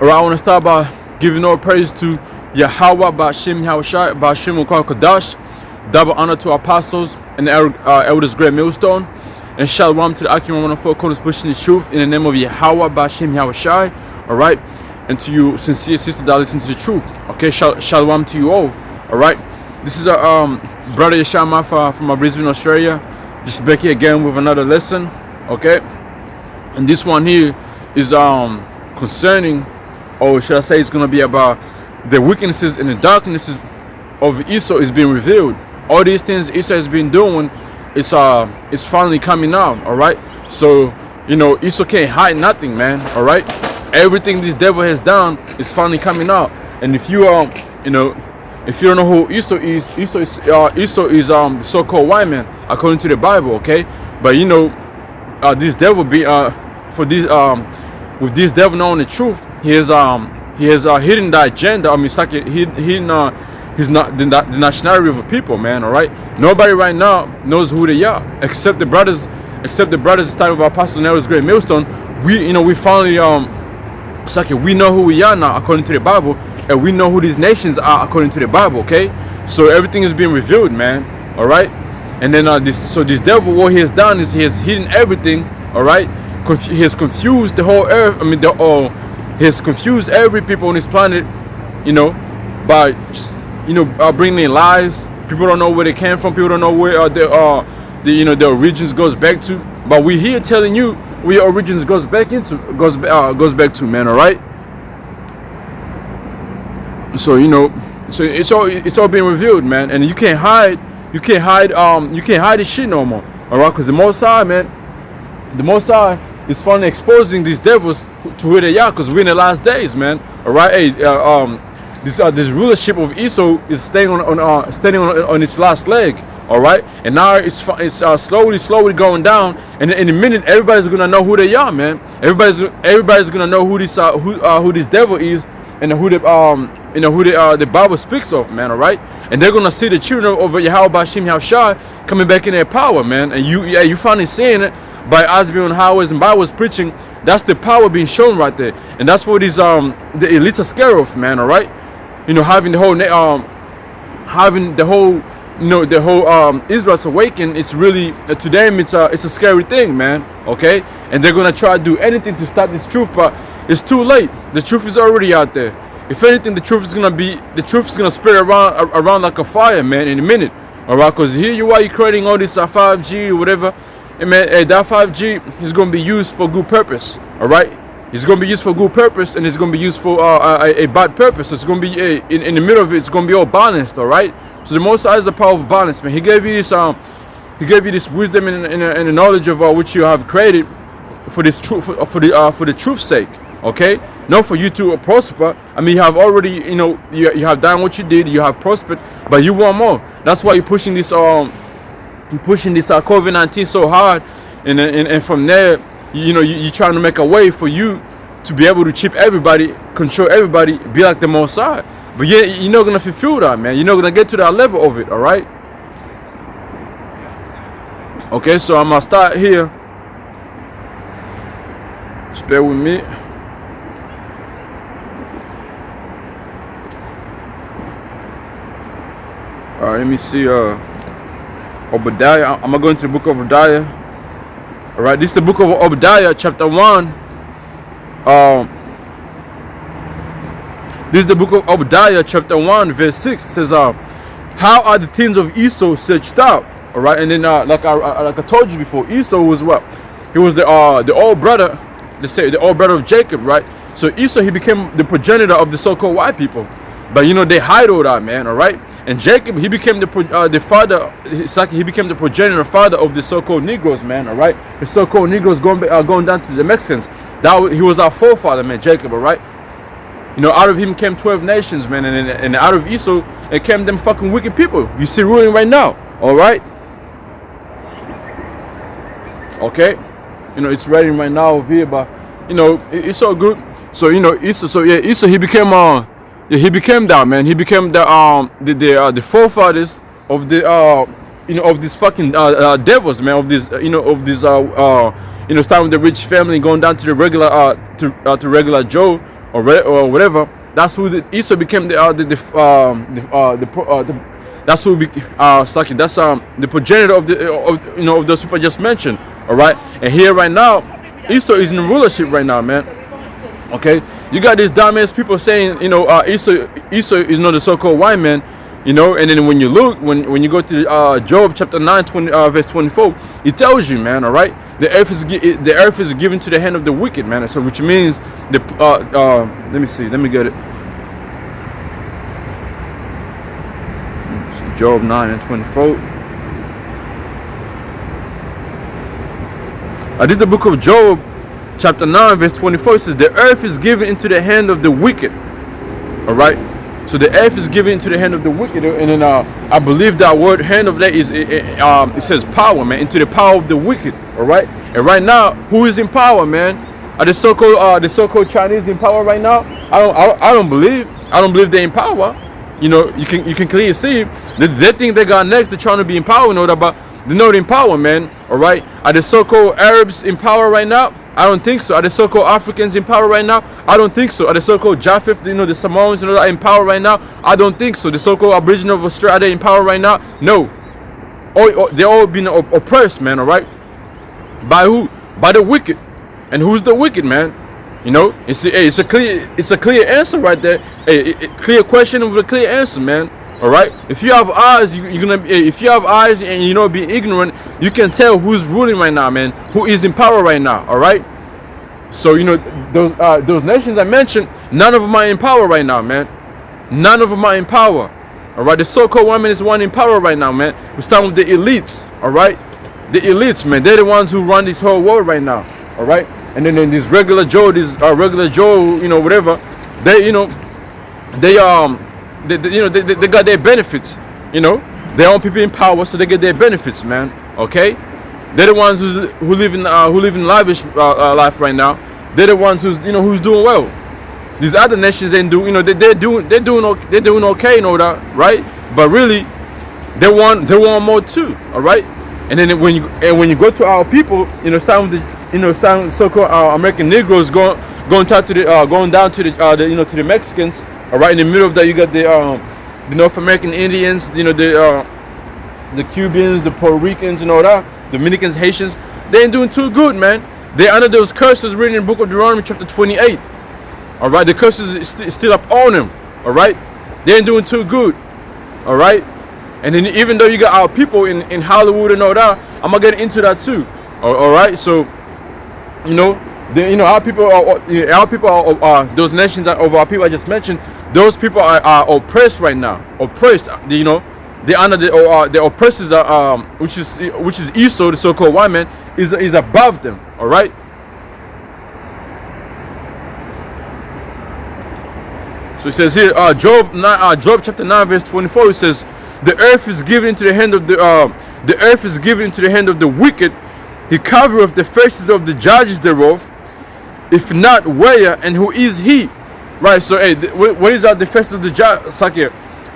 Alright, I want to start by giving all praise to Yahweh, Ba'Shem Yahushai, Ba'Shem Ukar Kodash. Double honor to our apostles and the elders, great millstone. And shalom to the Akim 104 corners pushing the truth in the name of Yahweh, Ba'Shem Yahushai. Alright, and to you, sincere sister that listen to the truth. Okay, shalom to you all. Alright, this is a brother Yashama from Brisbane, Australia. Just back here again with another lesson. Okay, and this one here is concerning, or should I say, it's gonna be about the weaknesses and the darknesses of Esau is being revealed. All these things Esau has been doing, it's finally coming out. All right, so you know Esau can't hide nothing, man. All right, everything this devil has done is finally coming out. And if you you know, if you don't know who Esau is, Esau is the so-called white man according to the Bible. Okay, but you know this devil be for this with this devil knowing the truth, he has hidden the agenda. I mean, it's like he's not the nationality of a people, man. All right, nobody right now knows who they are except the brothers. Except the brothers, the time of our apostle and elders, great millstone. We finally it's like we know who we are now according to the Bible, and we know who these nations are according to the Bible. Okay, so everything is being revealed, man. All right, and then this devil, what he has done is he has hidden everything. All right, he has confused the whole earth. I mean, he has confused every people on this planet, you know, by bringing in lies. People don't know where they came from. People don't know where the origins goes back to. But we here telling you where your origins goes back to, man. All right. So so it's all being revealed, man, and you can't hide this shit no more. All right, because the Most High, man, the Most High is finally exposing these devils to who they are, because we're in the last days, man. All right, hey, this rulership of Esau is standing on its last leg. All right, and now it's slowly going down, and in a minute everybody's gonna know who they are, man. Everybody's gonna know who this devil is, and who the Bible speaks of, man. All right, and they're gonna see the children of Yahweh Ba'Shem Yahushai coming back in their power, man. And you finally seeing it by us being on highways and byways preaching. That's the power being shown right there, and that's what the elites are scared of, man. All right, having the whole Israel's awaken. It's really to them it's a scary thing, man. Okay, and they're gonna try to do anything to stop this truth, but it's too late. The truth is already out there. If anything, the truth is gonna spread around like a fire, man, in a minute. All right, because here you are, you creating all this 5G or whatever. And man, that 5G is going to be used for good purpose. All right, it's going to be used for good purpose, and it's going to be used for a bad purpose. So it's going to be in the middle of it. It's going to be all balanced. All right. So the Most High is the power of balance, man. He gave you this wisdom and the knowledge of which you have created for this truth, for the truth's sake. Okay, not for you to prosper. I mean, you have already, you have done what you did. You have prospered, but you want more. That's why you're pushing this COVID-19 so hard, and from there, you're trying to make a way for you to be able to chip everybody, control everybody, be like the Most High. But yeah, you're not gonna fulfill that, man. You're not gonna get to that level of it. All right. Okay, so I'm gonna start here. Just bear with me. All right, let me see. Obadiah. I'm gonna go into the book of Obadiah. All right, this is the book of Obadiah, chapter 1. This is the book of Obadiah, chapter 1, verse 6. It says, "How are the things of Esau searched out?" All right, and then like I told you before, Esau was what? He was the old brother. Let's say the old brother of Jacob, right? So Esau, he became the progenitor of the so-called white people. But they hide all that, man. All right, and Jacob, he became the father. It's like he became the progenitor father of the so-called Negroes, man. All right, the so-called Negroes going down to the Mexicans. He was our forefather, man, Jacob. All right, out of him came 12 nations, man, and out of Esau it came them fucking wicked people you see ruling right now. All right, okay, it's writing right now over here, but it's all good. So Esau, he became he became that, man. He became the forefathers of of these fucking devils, man. Of this time with the rich family going down to the regular to regular Joe or whatever. That's who Esau became that's who that's the progenitor of of those people I just mentioned. All right, and here right now, Esau is in rulership right now, man. Okay, you got these dumbass people saying, Esau is not the so-called white man, and then when you look, when you go to Job chapter 9, verse 24, it tells you, man. All right, the earth is given to the hand of the wicked, man. So which means let me see, let me get it. Job 9 and 24. This is the book of Job, chapter 9, verse 24. It says, the earth is given into the hand of the wicked. All right. So the earth is given into the hand of the wicked. And then I believe that word hand of that is, it says power, man. Into the power of the wicked. All right. And right now, who is in power, man? Are the so-called Chinese in power right now? I don't believe they're in power. You can clearly see they think they got next. They're trying to be in power, but they're not in power, man. All right. Are the so-called Arabs in power right now? I don't think so. Are the so-called Africans in power right now? I don't think so. Are the so-called Japheth, the Samoans, are in power right now? I don't think so. The so-called Aboriginal of Australia, are they in power right now? No. They're all being oppressed, man. All right. By who? By the wicked. And who's the wicked, man? It's a clear answer right there. Clear question with a clear answer, man. All right. If you have eyes, if you have eyes and be ignorant, you can tell who's ruling right now, man. Who is in power right now. All right. So those nations I mentioned, none of them are in power right now, man. None of them are in power. All right. The so-called woman is one in power right now, man. We start with the elites. All right. The elites, man. They're the ones who run this whole world right now. All right. And then these regular Joe, whatever, they got their benefits, their own people in power, so they get their benefits, man. Okay, they're the ones who live in lavish life right now. They're the ones who's doing well. These other nations ain't do, they're doing okay and all that, right? But really, they want more too, all right? And then when you go to our people, starting with the so-called American Negroes going down to the Mexicans. All right, in the middle of that, you got the North American Indians, the Cubans, the Puerto Ricans, and all that, Dominicans, Haitians. They ain't doing too good, man. They're under those curses written in the book of Deuteronomy, chapter 28. All right, the curses is still up on them. All right, they ain't doing too good. All right, and then even though you got our people in Hollywood and all that, I'm gonna get into that too. All right, so. Our people are those nations of our people I just mentioned. Those people are oppressed right now. Oppressed. They're under the oppressors which is Esau, the so-called white man, is above them. All right. So it says here, Job chapter 9 verse 24. It says, the earth is given into the hand of the wicked. He covereth the faces of the judges thereof. If not, where and who is he? Right. So, what is that? The face of the judge?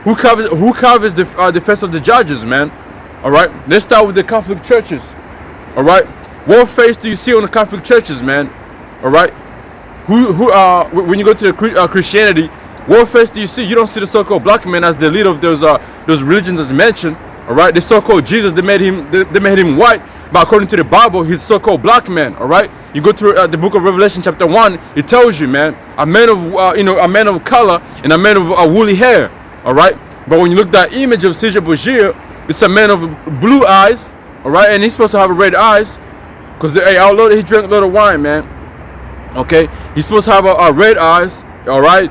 Who covers the face of the judges, man? All right. Let's start with the Catholic churches. All right. What face do you see on the Catholic churches, man? All right. When you go to the Christianity, what face do you see? You don't see the so-called black man as the leader of those religions as mentioned. All right. The so-called Jesus, they made him white. But according to the Bible, he's so-called black man. All right, you go to the book of Revelation, chapter 1. It tells you, man, a man of color and a man of woolly hair. All right, but when you look at that image of Caesar Borgia, it's a man of blue eyes. All right, and he's supposed to have red eyes, because our Lord, he drank a lot of wine, man. Okay, he's supposed to have red eyes. All right,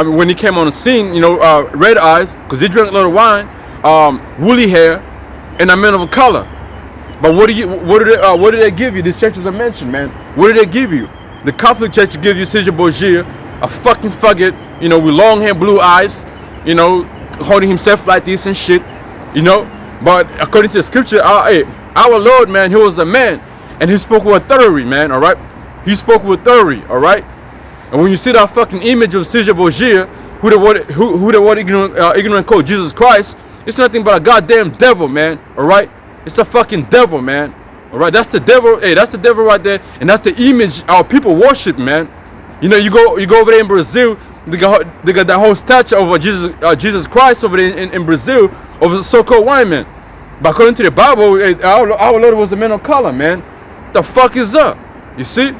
when he came on the scene, red eyes, because he drank a lot of wine, woolly hair, and a man of color. But what do they give you? These churches are mentioned, man. What do they give you? The Catholic Church give you Caesar Borgia, a fucking faggot, with long hair, blue eyes, holding himself like this and shit, But according to the scripture, our Lord, man, he was a man, and he spoke with authority, man. All right, he spoke with authority. All right, and when you see that fucking image of Caesar Borgia, who the word ignorant called Jesus Christ, it's nothing but a goddamn devil, man. All right. It's a fucking devil, man. All right, that's the devil. Hey, that's the devil right there, and that's the image our people worship, man. You know, you go over there in Brazil, they got that whole statue of Jesus Christ over there in Brazil of a so-called white man. But according to the Bible, our Lord was a man of color, man. The fuck is up? You see?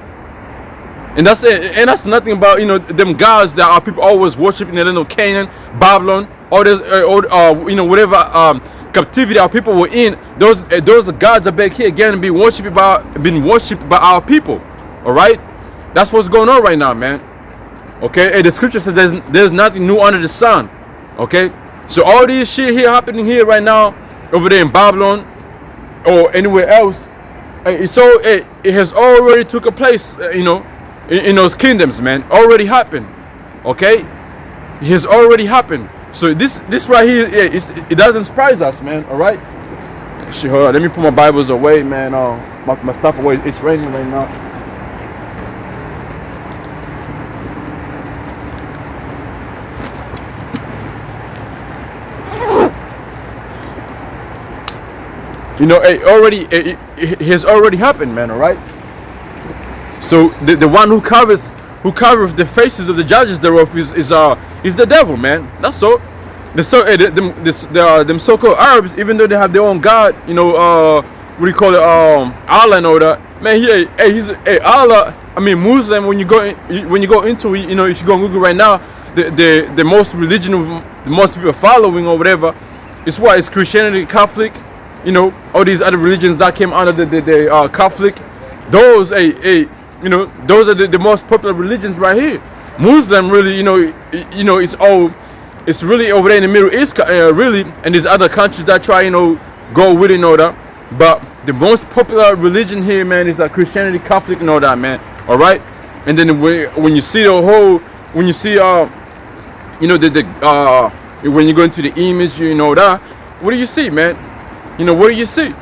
And that's nothing about, you know, them gods that our people always worship in the land of Canaan, Babylon, all this, you know, whatever captivity our people were in. Those are gods are back here again and being worshipped by our people. All right, that's what's going on right now, man. Okay, and the scripture says there's nothing new under the sun. Okay, so all this shit here happening here right now over there in Babylon or anywhere else, it has already took a place, you know, in those kingdoms, man. Already happened. Okay, it has already happened. So this right here, it doesn't surprise us, man. All right. Shit, hold on. Let me put my Bibles away, man. My stuff away. It's raining right now. You know, it has already happened, man. All right. So the one who covers the faces of the judges thereof is the devil, man. That's all. Them so-called Arabs, even though they have their own God, you know, what do you call it, Allah and all that, man. He's Allah. I mean, Muslim. When you go into it, you know, if you go on Google right now, the most religion of the most people following or whatever, it's what? It's Christianity, Catholic. You know, all these other religions that came under the Catholic, those you know, those are the most popular religions right here. Muslim, really, you know, it's really over there in the Middle East, really, and there's other countries that try, you know, go with it and all that. But the most popular religion here, man, is Christianity, Catholic, and all that, man. All right, and then when you see when you see you know, when you go into the image, you know that, what do you see, man? You know, what do you see?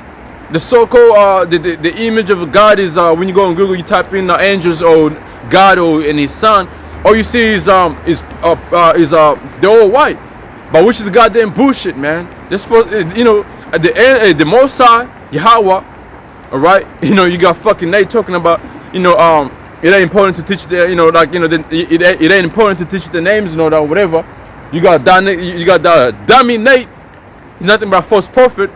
The so-called the image of God is when you go on Google, you type in angels or God or and His Son, all you see is they're all white, but which is goddamn bullshit, man. They're supposed, you know, at the end, the Most High, Yahweh, all right. You know, you got fucking Nate talking about, you know, it ain't important to teach the, you know, like, you know, it ain't important to teach the names and all that, whatever. You got the dummy Nate. He's nothing but a false prophet.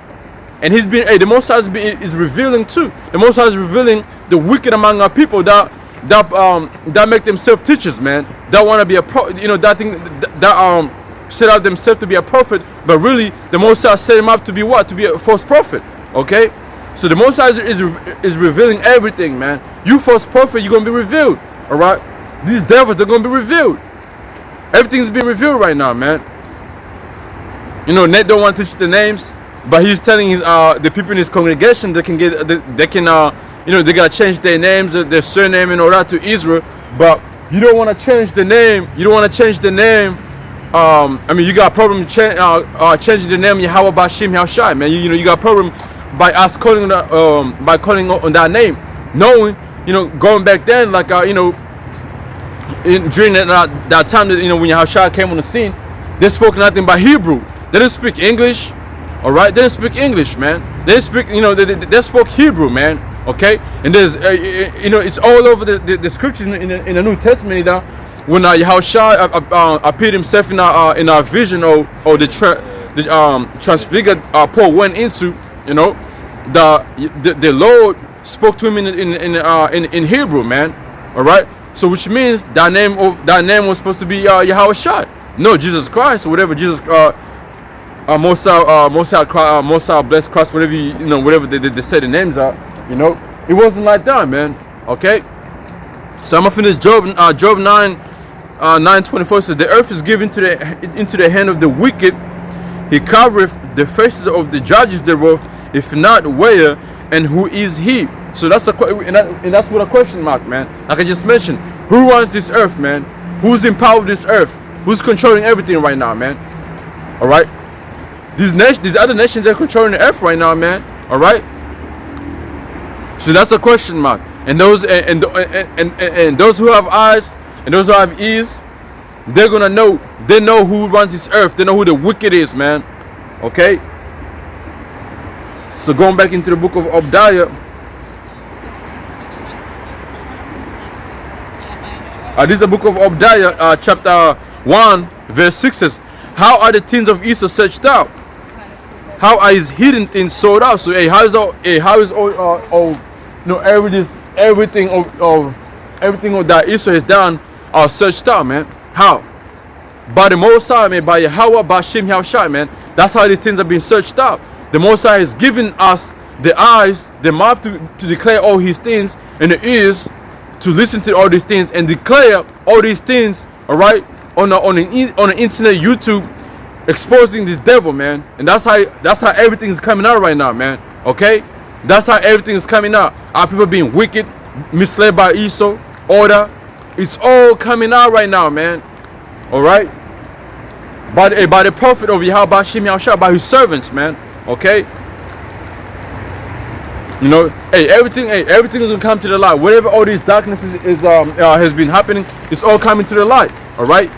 And he's been, the Most High is revealing too. The Most High is revealing the wicked among our people that make themselves teachers, man. That want to be you know, that set out themselves to be a prophet, but really the Most High set him up to be what? To be a false prophet. Okay. So the Most High is revealing everything, man. You false prophet, you're gonna be revealed. All right. These devils, they're gonna be revealed. Everything's being revealed right now, man. You know, Nate don't want to teach the names. But he's telling the people in his congregation they can you know, they gotta change their names, their surname and all that to Israel. But you don't want to change the name. You don't want to change the name. I mean, you got a problem changing the name Yahweh Bashim Hashai, man. You know, you got a problem by us calling on that name, knowing, you know, going back then, like you know, during that time that, you know, when Yahshua came on the scene, they spoke nothing but Hebrew. They didn't speak English. All right, they didn't speak English, man. They speak, you know, they spoke Hebrew, man. Okay, and there's, you know, it's all over the scriptures in the New Testament. That when Yahushua appeared himself in our vision, or the transfigured Paul went into, you know, the Lord spoke to him in Hebrew, man. All right, so which means that name was supposed to be Yahushua, no Jesus Christ or whatever Jesus. Mosai, blessed Christ, whatever you know, whatever they say the names are, you know, it wasn't like that, man. Okay, so I'm gonna finish Job 9:24 says, the earth is given into the hand of the wicked. He covereth the faces of the judges thereof. If not, where and who is he? So that's and that's what a question mark, man. Like I just mentioned, who runs this earth, man? Who's in power of this earth? Who's controlling everything right now, man? All right. These other nations are controlling the earth right now, man. All right. So that's a question mark. And those and those who have eyes and those who have ears, they're gonna know. They know who runs this earth. They know who the wicked is, man. Okay. So going back into the book of Dhaya. This is the book of Dhaya, chapter 1, verse 6 says, how are the things of Esau searched out? How are his hidden things sought out? So, hey, how is all everything that Esau has done are searched out, man? How? By the Most High, man, by Yahweh, by Shem Yahushai, man. That's how these things are being searched out. The Most High has given us the eyes, the mouth to declare all his things, and the ears to listen to all these things and declare all these things, all right, on the internet, YouTube, exposing this devil, man. And that's how everything is coming out right now, man. Okay, that's how everything is coming out. Our people being wicked, misled by Esau, order. It's all coming out right now, man. All right, by the prophet of Yahweh, by Shem Yahushua, by his servants, man. Okay. You know, everything is gonna come to the light. Whatever all these darknesses has been happening, it's all coming to the light. All right,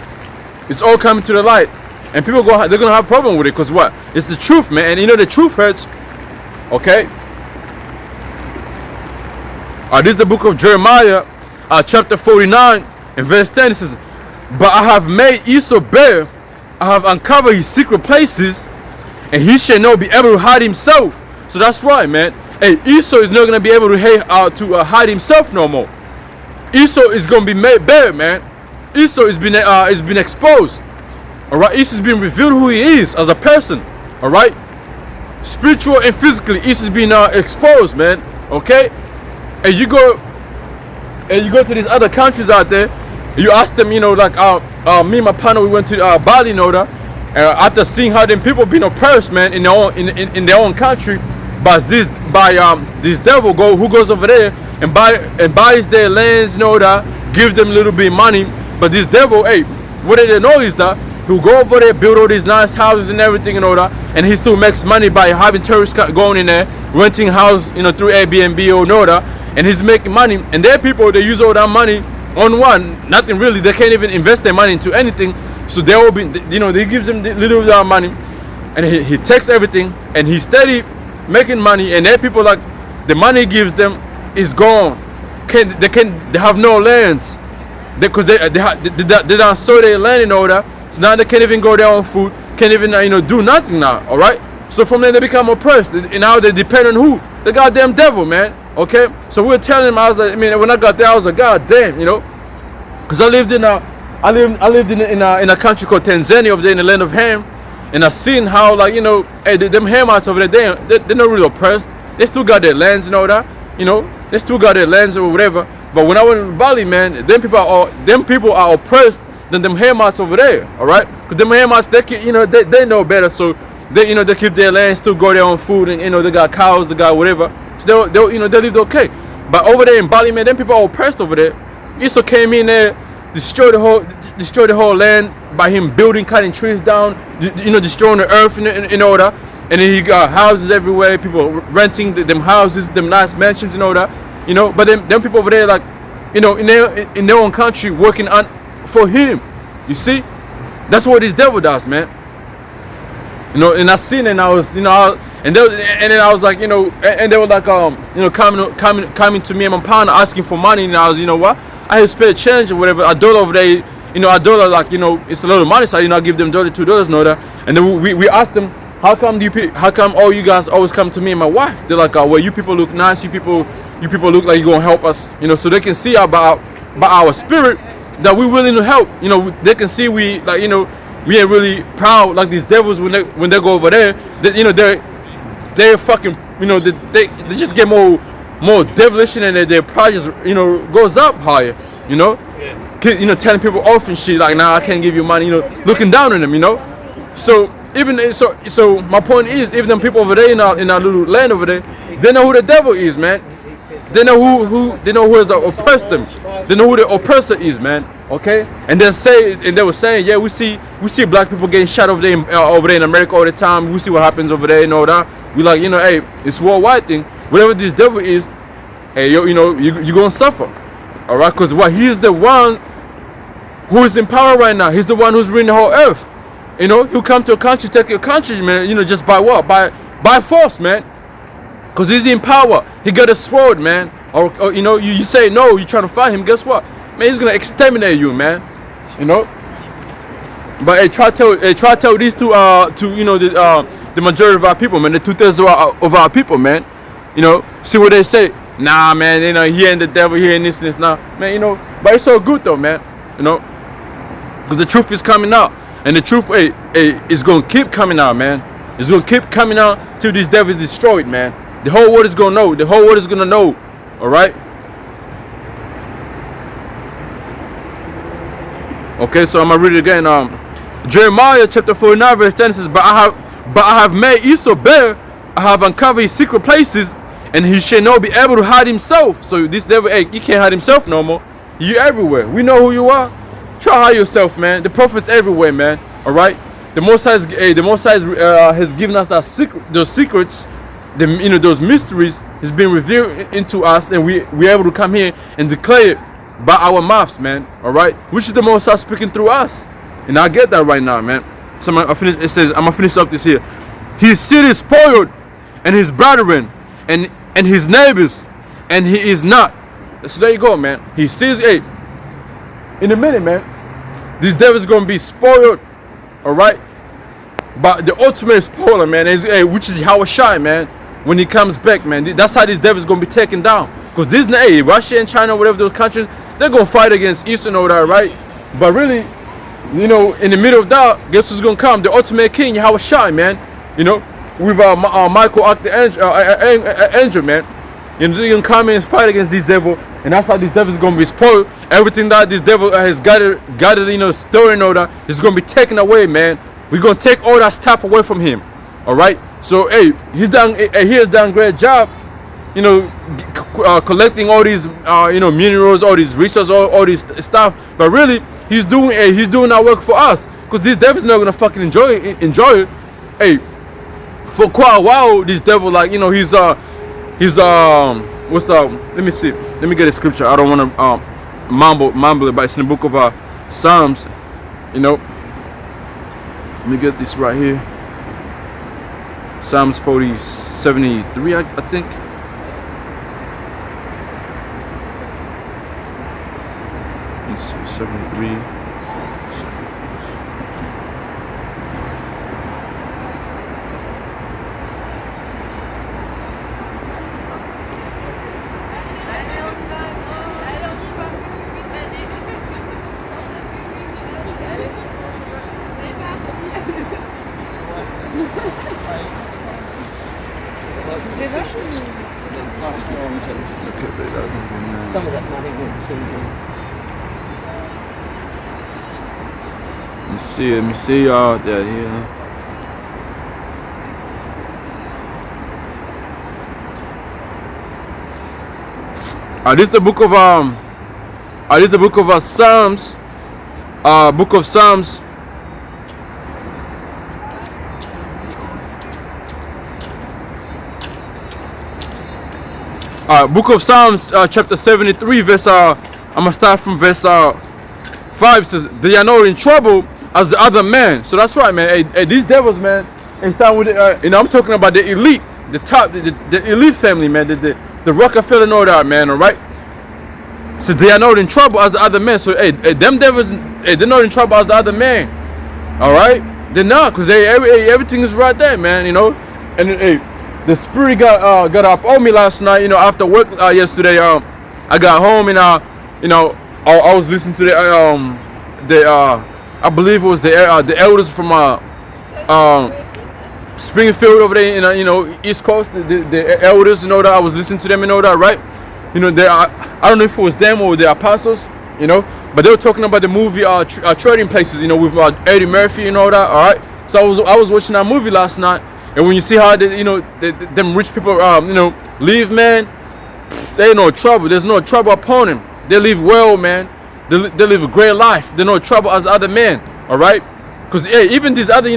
it's all coming to the light, and they're gonna have a problem with it, because what? It's the truth, man, and you know the truth hurts. Okay. This is the book of Jeremiah, chapter 49, and verse 10. It says, "But I have made Esau bare; I have uncovered his secret places, and he shall not be able to hide himself." So that's right, man. Hey, Esau is not gonna be able to hide himself no more. Esau is gonna be made bare, man. Esau has been exposed. All right, Esau's been revealed who he is as a person. All right, spiritual and physically, Esau's been exposed, man. Okay, and you go to these other countries out there. You ask them, you know, like me and my partner, we went to Bali, you know, after seeing how them people been oppressed, man, in their own country. But this devil who goes over there and buys their lands, you know, that gives them a little bit of money. But this devil, hey, what they know is that he'll go over there, build all these nice houses and everything, you know, that, and he still makes money by having tourists going in there, renting house, you know, through Airbnb or you know that, and he's making money. And their people, they use all that money on nothing really. They can't even invest their money into anything. So they will be, you know, they gives them little of that money, and he takes everything, and he's steady making money, and their people, like, the money he gives them is gone. They have no lands because they don't sow their land in order. So now they can't even grow their own food, can't even do nothing now. All right. So from there they become oppressed, and now they depend on who? The goddamn devil, man. Okay. So we were telling him, when I got there, I was like, God damn, you know, because I lived in a country called Tanzania over there in the land of Ham. And I seen how, like, you know, hey, them Hamites over there, they're not really oppressed. They still got their lands and all that, you know. They still got their lands or whatever. But when I went to Bali, man, them people are oppressed than them Hamites over there, all right? Because them Hamites, they know better, so they keep their land, still grow their own food, and they got cows, they got whatever. So they lived okay. But over there in Bali, man, them people are oppressed over there. Esau came in there, destroyed the whole land by him building, cutting trees down, destroying the earth in order. And then he got houses everywhere, people renting them houses, them nice mansions in order, But them people over there, like, in their own country, working for him. You see, that's what this devil does, man. And I seen it, and I was, and then I was like, and they were like, coming to me and my partner asking for money, and I was, I had spare change or whatever. A dollar over there, a dollar, like, it's a lot of money, so I give them $2, $2, and then we asked them, how come all you guys always come to me and my wife? They're like, well, you people look nice, you people look like you're gonna help us, so they can see by our spirit that we're willing to help. They can see we we ain't really proud like these devils when they go over there. They're fucking, they just get more devilish, and their pride just goes up higher. Telling people off and shit, like, nah, I can't give you money, looking down on them, So so my point is, even them people over there in our little land over there, they know who the devil is, man. They know who has oppressed them. They know who the oppressor is, man. Okay, and they were saying, yeah, we see black people getting shot over there in America all the time. We see what happens over there and all that. We like, hey, it's worldwide thing. Whatever this devil is, hey, you're gonna suffer. All right, because he's the one who is in power right now. He's the one who's ruling the whole earth. He'll come to a country, take your country, man. Just by what? By force, man. Because he's in power. He got a sword, man. Or you say no, you trying to fight him. Guess what? man, he's gonna exterminate you, man. You know. But hey, try to tell these to you know the majority of our people, man, the 2/3 of our people, man. You know, see what they say. Nah, man, you know, he ain't the devil, he ain't this, nah, man, you know. But it's so good though, man. You know, because the truth is coming out, and the truth, is gonna keep coming out, man. It's gonna keep coming out till this devil is destroyed, man. The whole world is gonna know. The whole world is gonna know. All right. Okay, so I'm gonna read it again. Jeremiah chapter 49 verse 10 says, but I have made Esau bare, I have uncovered his secret places, and he shall not be able to hide himself. So this devil, hey, he can't hide himself no more. You everywhere. We know who you are. Try to hide yourself, man. The prophet's everywhere, man. All right. The Most High, has given us that those secrets, you know, those mysteries has been revealed into us, and we're able to come here and declare it by our mouths, man. All right. Which is the Most High speaking through us. And I get that right now, man. So I'm gonna finish off this here. His city is spoiled, and his brethren, and his neighbors, and he is not. So there you go, man. He says, hey, in a minute, man, this devil is gonna be spoiled, all right. But the ultimate spoiler, man, is which is Yahushua, man. When he comes back, man, that's how this devil is gonna be taken down. Because this, Russia and China, whatever those countries, they're gonna fight against Eastern and all that, right? But really, you know, in the middle of that, guess who's gonna come? The ultimate king, Yahushua, man. You know, with Michael Archangel, man. You know, they're gonna come in and fight against this devil, and that's how this devil is gonna be spoiled. Everything that this devil has gathered, you know, storing and all that is gonna be taken away, man. We're gonna take all that stuff away from him. All right. So, hey, he has done a great job. You know, collecting all these, you know, minerals, all these resources, all this stuff. But really, he's doing that work for us, because this devil's not gonna fucking enjoy it. Hey, for quite a while, this devil, like, you know, he's what's up? Let me see. Let me get a scripture. I don't want to mumble it, but it's in the book of Psalms. You know, let me get this right here. Psalms 73, I think. It's 73. Let me see y'all that here. This is the book of Psalms. Book of Psalms. Book of Psalms, chapter 73, verse. I'm gonna start from verse 5. Says, "They are not in trouble as the other man." So that's right, man. Hey, these devils, man. It's time with you know, I'm talking about the elite, the top, the elite family, man. The Rockefeller and all that, man. All right. So they are not in trouble as the other men. So hey, them devils, they're not in trouble as the other man. All right, they're not, because everything is right there, man. You know, and hey, the spirit got up on me last night. You know, after work yesterday. I got home and you know, I was listening to I believe it was the elders from Springfield over there in you know, East Coast. The elders, you know, that I was listening to them and all that, right? You know, I don't know if it was them or the apostles, you know, but they were talking about the movie Trading Places, you know, with Eddie Murphy and all that. All right, so I was watching that movie last night, and when you see how they, you know, them rich people you know, live, man, they ain't no trouble. There's no trouble upon them. They live well, man. They live a great life. They're no trouble as other men. All right, because hey, even these other,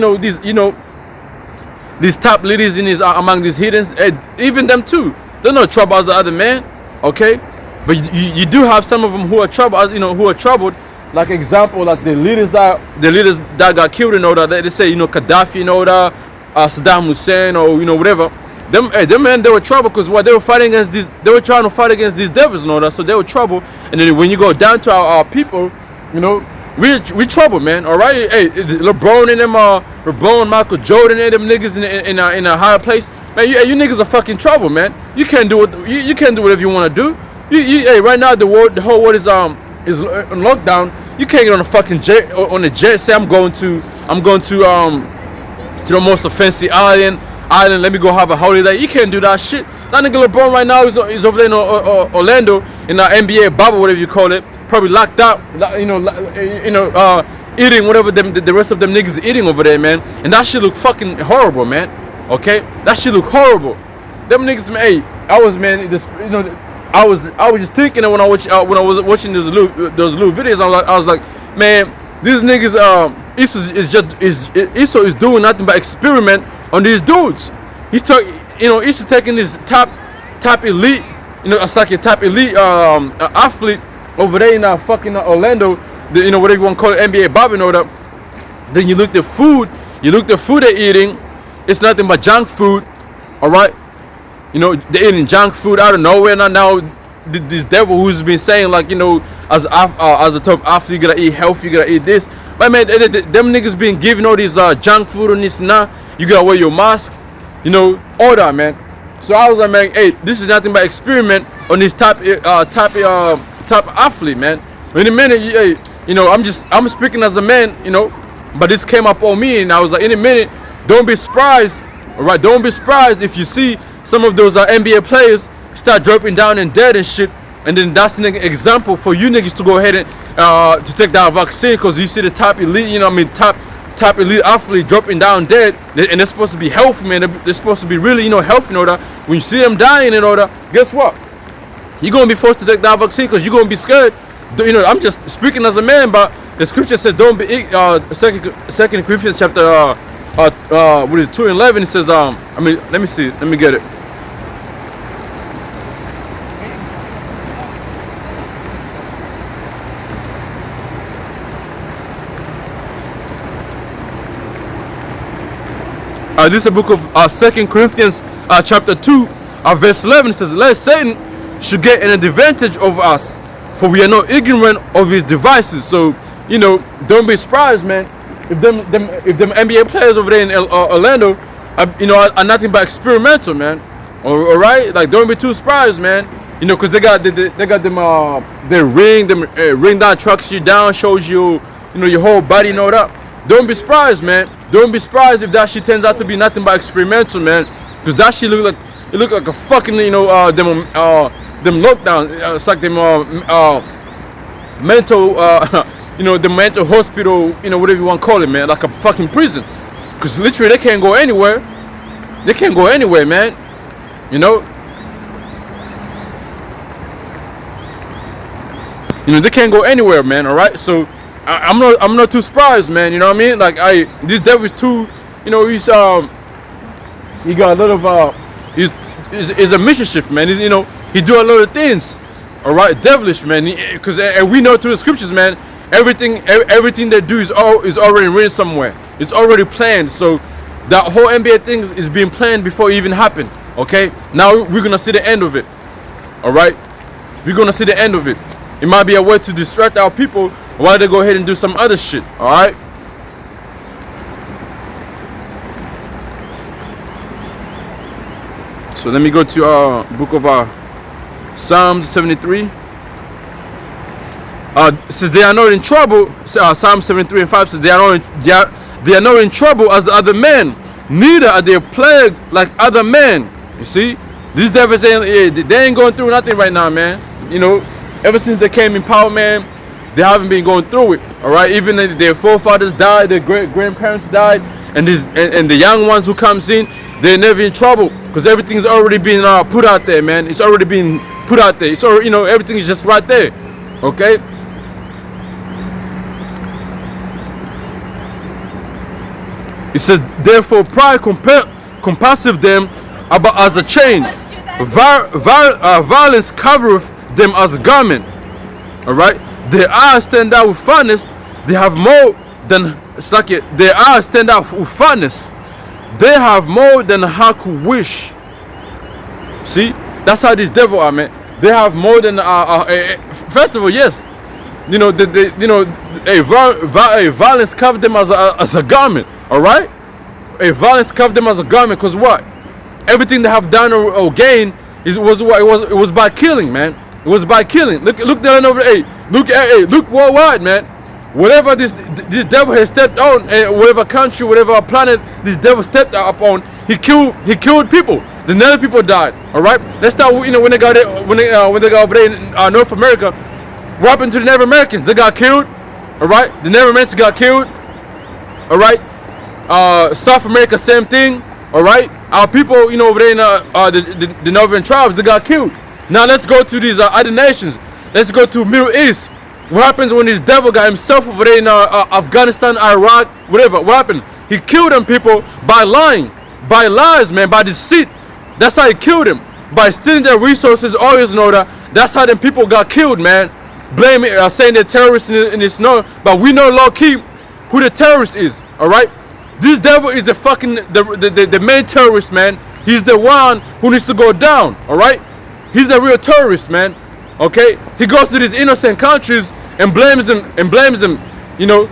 these top leaders in among these heathens, even them too, they're no trouble as the other man. Okay, but you do have some of them who are troubled, who are troubled. Like example, like the leaders that got killed and all that. They say, Gaddafi and all that, Saddam Hussein, or whatever. them men, they were trouble because what they were fighting against these, they were trying to fight against these devils and all that. So they were trouble. And then when you go down to our people, you know, we trouble, man. All right, hey, LeBron and them, LeBron, Michael Jordan and them niggas in a higher place, man. You niggas are fucking trouble, man. You can't do what you can't do whatever you want to do. Hey, right now the whole world is on lockdown. You can't get on a fucking jet jet. Say I'm going to the most fancy island. Let me go have a holiday. You can't do that shit. That nigga LeBron right now is over there in Orlando in the NBA bubble, whatever you call it. Probably locked out, eating whatever the rest of them niggas eating over there, man. And that shit look fucking horrible, man. Okay, that shit look horrible. Them niggas, man. Hey, I was just thinking that when I was watching those little videos, I was like, man, these niggas, Esau is doing nothing but experiment on these dudes. He's taking this top elite, it's like a top elite athlete over there in fucking Orlando, whatever you want to call it, NBA Bob and all that. Then you look at the food they're eating, it's nothing but junk food, all right? They're eating junk food out of nowhere. Now this devil who's been saying, like, as a top athlete, you gotta eat healthy, you gotta eat this. But man, them niggas been giving all these junk food and this and that. You gotta wear your mask, all that, man. So I was like, man, hey, this is nothing but experiment on this top athlete, man. In a minute, hey, I'm speaking as a man, but this came up on me, and I was like, in a minute, don't be surprised, all right? Don't be surprised if you see some of those NBA players start dropping down and dead and shit, and then that's an example for you niggas to go ahead and to take that vaccine, because you see the top elite, top elite athlete dropping down dead, and they're supposed to be healthy, man. They're supposed to be really, healthy and all that. When you see them dying and all that, guess what? You're gonna be forced to take that vaccine because you're gonna be scared. I'm just speaking as a man, but the scripture says, don't be. Second Corinthians chapter 2:11. It says, let me see, let me get it. This is a book of 2 Corinthians chapter 2, verse 11. It says, lest Satan should get an advantage over us, for we are not ignorant of his devices. So, don't be surprised, man, if them NBA players over there in Orlando are nothing but experimental, man. All right, like, don't be too surprised, man. Because they got them their ring that tracks you down, shows you your whole body and all that. Don't be surprised, man. Don't be surprised if that shit turns out to be nothing but experimental, man. Because that shit look like a fucking them lockdown. It's like them mental the mental hospital, whatever you want to call it, man. Like a fucking prison. Because literally they can't go anywhere. They can't go anywhere, man. They can't go anywhere, man. All right, so I'm not too surprised, man. You know what I mean? Like, this devil is too, he's he got a lot of he's a mischief, man. He do a lot of things, all right, devilish, man. Because we know through the scriptures, man, everything they do is already written somewhere. It's already planned. So that whole NBA thing is being planned before it even happened. Okay, now we're gonna see the end of it. All right, we're gonna see the end of it. It might be a way to distract our people while they go ahead and do some other shit. All right. So let me go to book of Psalms 73. It says they are not in trouble. Psalm 73:5 says they are not in trouble as the other men, neither are they plagued like other men. You see, these devils they ain't going through nothing right now, man. Ever since they came in power, man, they haven't been going through it. All right, even their forefathers died, their grandparents died, and the young ones who comes in, they're never in trouble because everything's already been put out there, man. It's already been put out there. It's already, everything is just right there. Okay. It says, therefore, pride compasseth them about as a chain. Violence covereth them as a garment. All right. Their eyes stand out with fondness. They have more than their eyes stand out with fondness. They have more than a heart could wish. see, that's how these devil are, man. They have more than first of all, yes, you know, violence covered them as a garment. All right, a violence covered them as a garment, because what? Everything they have done or gained it was by killing, man. It was by killing. Look down over. Look worldwide, man. Whatever this devil has stepped on, whatever country, whatever planet this devil stepped up on, he killed people. The Native people died. All right. Let's start. You know, when they got over there in North America, what happened to the Native Americans? They got killed. All right. The Native Americans got killed. All right. South America, same thing. All right. Our people, you know, over there in the northern tribes, they got killed. Now let's go to these other nations. Let's go to Middle East. What happens when this devil got himself over there in Afghanistan, Iraq, whatever? What happened? He killed them people by lying, by lies, man, by deceit. That's how he killed them. By stealing their resources, always know that. That's how them people got killed, man. Blaming, saying they're terrorists in this north, but we know low key who the terrorist is. All right. This devil is the fucking the main terrorist, man. He's the one who needs to go down. All right. He's a real terrorist, man. Okay, he goes to these innocent countries and blames them, you know,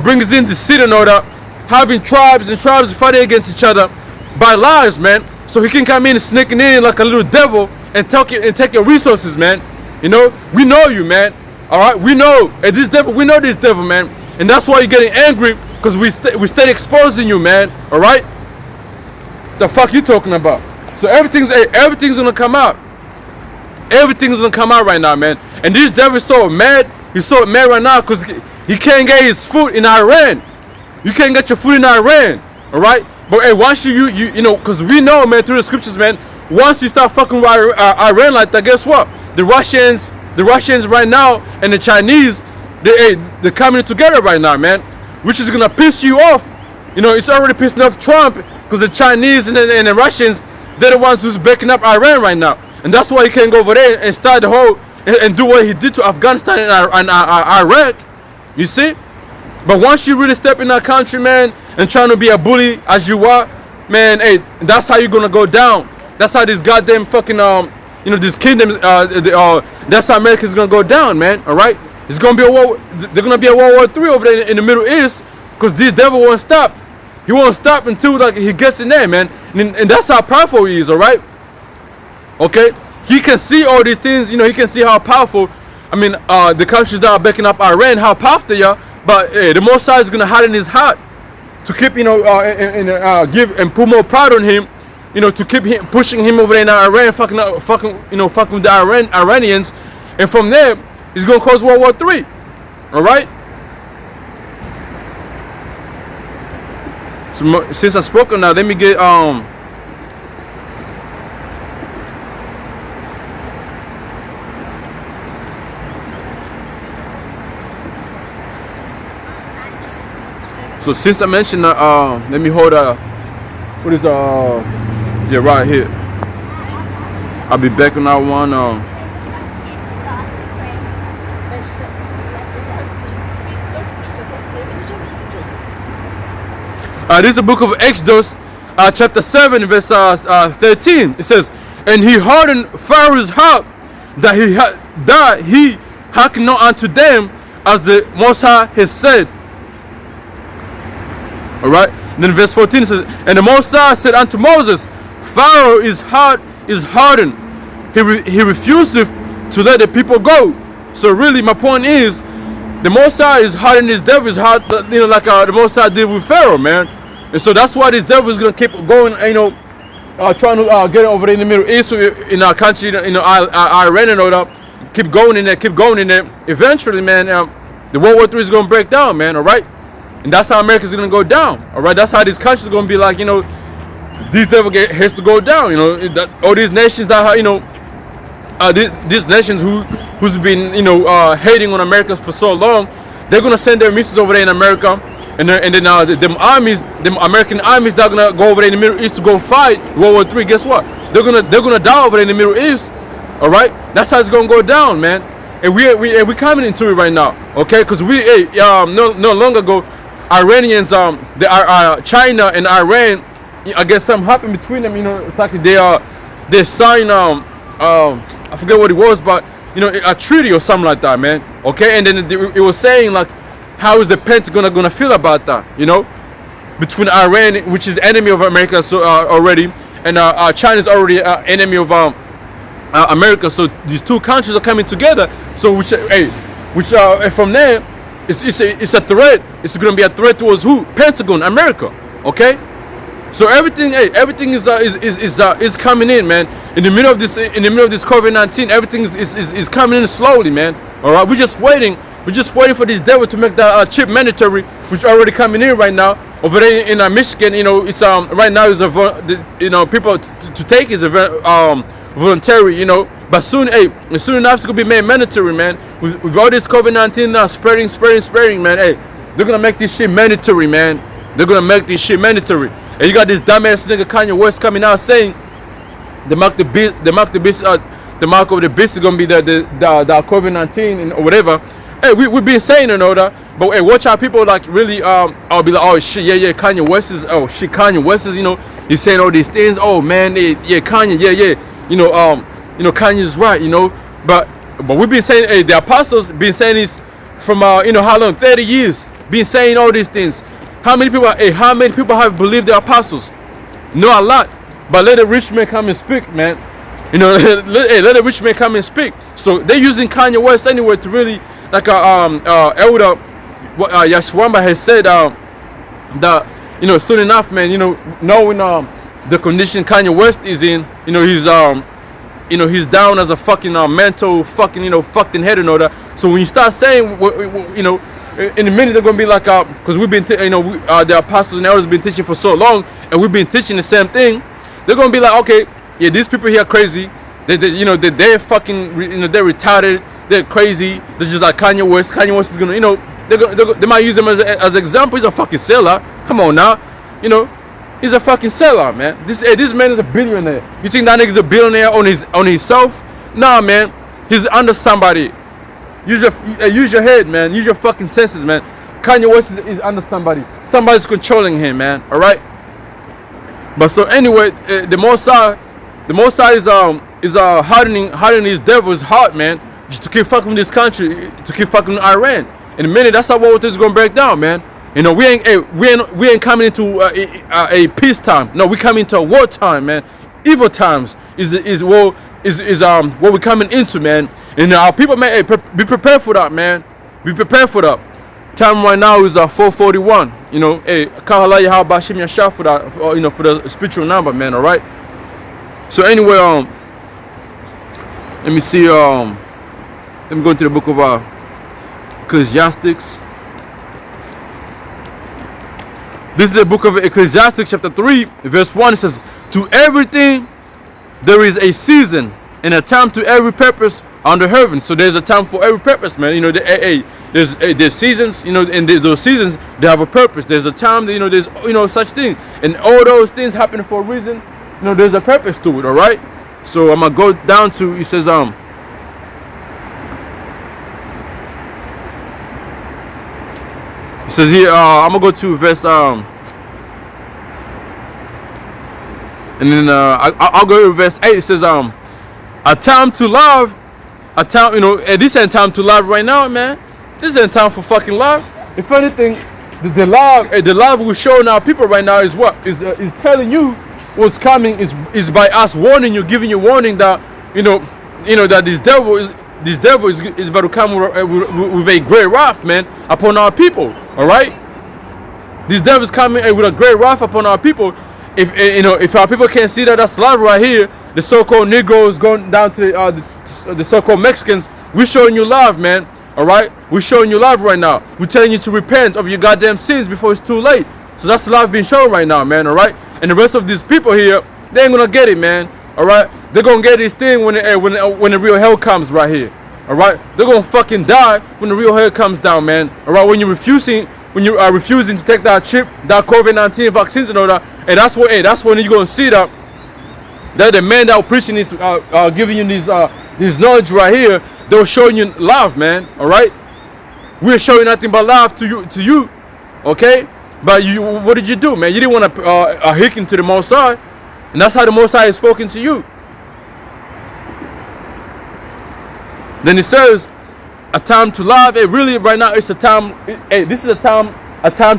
brings in the city and all that, having tribes and tribes fighting against each other by lies, man. So he can come in sneaking in like a little devil and take your resources, man. You know, we know you, man. All right, we know this devil, this devil, man, and that's why you're getting angry, because we stay exposing you, man. All right, the fuck you talking about? So everything's gonna come out. Everything's gonna come out right now, man. And this devil is so mad. He's so mad right now because he can't get his food in Iran. You can't get your food in Iran, all right? But hey, once you know, because we know, man, through the scriptures, man, once you start fucking with Iran like that, guess what? The Russians right now and the Chinese, they're coming together right now, man, which is gonna piss you off. You know, it's already pissing off Trump, because the Chinese and the Russians, they're the ones who's backing up Iran right now. And that's why he can't go over there and start the whole and do what he did to Afghanistan and Iraq. You see? But once you really step in that country, man, and trying to be a bully as you are, man, hey, that's how you're gonna go down. That's how this goddamn fucking you know, this kingdom that's how America's gonna go down, man. All right? It's gonna be a war. They're gonna be a World War III over there in the Middle East, because this devil won't stop. He won't stop until like he gets in there, man. And that's how powerful he is. All right? Okay, he can see all these things, you know. He can see how powerful, I mean, the countries that are backing up Iran, how powerful they are. But the Most High is gonna hide in his heart to keep, you know, give and put more pride on him, you know, to keep him pushing him over there in Iran, fucking with the Iranians, and from there, he's gonna cause World War III. All right. So since I spoke on that, let me get So since I mentioned that, let me hold what is yeah, right here. I'll be back on that one. This is the book of Exodus, chapter 7, verse 13. It says, "And he hardened Pharaoh's heart, that he hearkened not unto them, as the Most High has said." All right. Then verse 14 says, "And the Most High said unto Moses, Pharaoh's heart is hardened; he refuseth to let the people go." So really, my point is, the Most High is hardening this devil's heart, you know, like the Most High did with Pharaoh, man. And so that's why this devil is gonna keep going, you know, trying to get over in the Middle East, in our country, you know, Iran and all that. Keep going in there. Eventually, man, the World War III is gonna break down, man. All right. And that's how America's gonna go down. All right, that's how these countries are gonna be like, you know, these devil has to go down. You know, all these nations that, you know, these nations who's been, you know, hating on America for so long, they're gonna send their missiles over there in America, and then them American armies that are gonna go over there in the Middle East to go fight World War III. Guess what? They're gonna die over there in the Middle East. All right, that's how it's gonna go down, man. And we coming into it right now, okay? Because no long ago, Iranians, China and Iran, I guess something happened between them. You know, it's like they signed I forget what it was, but you know, a treaty or something like that, man. Okay, and then it was saying like, how is the Pentagon gonna feel about that? You know, between Iran, which is enemy of America, so already, and China is already enemy of America. So these two countries are coming together. So from there, it's a threat. It's gonna be a threat towards who? Pentagon, America. Okay. So everything is coming in, man. In the middle of this COVID-19, everything is coming in slowly, man. All right, we're just waiting for this devil to make the chip mandatory, which already coming in right now over there in Michigan. You know, it's right now is people to take is a voluntary, you know, but soon enough it's gonna be made mandatory, man. With all this COVID-19 now spreading, man. Hey, they're gonna make this shit mandatory, man. They're gonna make this shit mandatory. And you got this dumbass nigga Kanye West coming out saying the mark of the beast is gonna be the COVID-19 or whatever. Hey, we've been saying and all that, but hey, watch how people like really I'll be like, oh shit, yeah, Kanye West is, you know, he's saying all these things. Oh man, yeah, Kanye, yeah, you know, Kanye's right, you know, but we've been saying, hey, the apostles been saying this from you know, how long? 30 years, been saying all these things. How many people have believed the apostles? Not a lot. But let the rich man come and speak, man. You know, let the rich man come and speak. So they're using Kanye West anyway to really, like elder Yashwamba has said that, you know, soon enough, man, you know, knowing the condition Kanye West is in, you know, he's down as a fucking mental fucking, you know, fucked in head and all that. So when you start saying, you know, in a minute they're gonna be like, because we've been, the apostles and elders have been teaching for so long, and we've been teaching the same thing. They're gonna be like, okay, yeah, these people here are crazy. They're fucking, you know, they're retarded. They're crazy. They're just like Kanye West. Kanye West is gonna, you know, they might use him as an example. He's a fucking seller. Come on now, you know, he's a fucking seller, man. This man is a billionaire. You think that nigga's a billionaire on himself? Nah, man, he's under somebody. Use your head, man. Use your fucking senses, man. Kanye West is under somebody. Somebody's controlling him, man. All right. But so anyway, the Mosai is hardening his devil's heart, man, just to keep fucking with this country, to keep fucking with Iran. In a minute, that's how war is gonna break down, man. You know, we ain't coming into a peace time. No, we coming into a war time, man. Evil times is what we're coming into, man. And our people, man, hey, be prepared for that, man. Be prepared for that. Time right now is 4:41. You know, hey, Kahalaya how Bashim Yasha for that, you know, for the spiritual number, man. All right. So anyway, let me see. Let me go into the book of Ecclesiastics. This is the book of Ecclesiastics, chapter 3, verse 1. It says, "To everything there is a season, and a time to every purpose under heaven." So there's a time for every purpose, man. You know, there's seasons, you know, and those seasons, they have a purpose. There's a time that, you know, there's, you know, such thing, and all those things happen for a reason. You know, there's a purpose to it. All right. So I'm gonna go down to, it says it says here, I'm gonna go to verse and then I'll go to verse 8. It says a time to love, a time, you know, and this ain't time to love right now, man. This ain't time for fucking love. If anything, the love we're showing our people right now is what is telling you what's coming, is by us warning you, giving you warning that you know that this devil is about to come with a great wrath, man, upon our people. All right, this devil is coming with a great wrath upon our people. If our people can't see that's love right here, the so-called Negroes going down to the so-called Mexicans, we're showing you love, man. All right, we're showing you love right now. We're telling you to repent of your goddamn sins before it's too late. So that's the love being shown right now, man. All right, and the rest of these people here, they ain't gonna get it, man. All right, they're gonna get this thing when the real hell comes right here. All right, they're gonna fucking die when the real hell comes down, man. All right, when you are refusing to take that chip, that COVID-19 vaccines and all that, and that's when you're gonna see that the man that was preaching this, giving you this knowledge right here, they're showing you love, man. All right, we're showing nothing but love to you, okay? But what did you do, man? You didn't want to hearken to the Most High, and that's how the Most High is spoken to you. Then it says, a time to love. Hey, really, right now it's a time. Hey, this is a time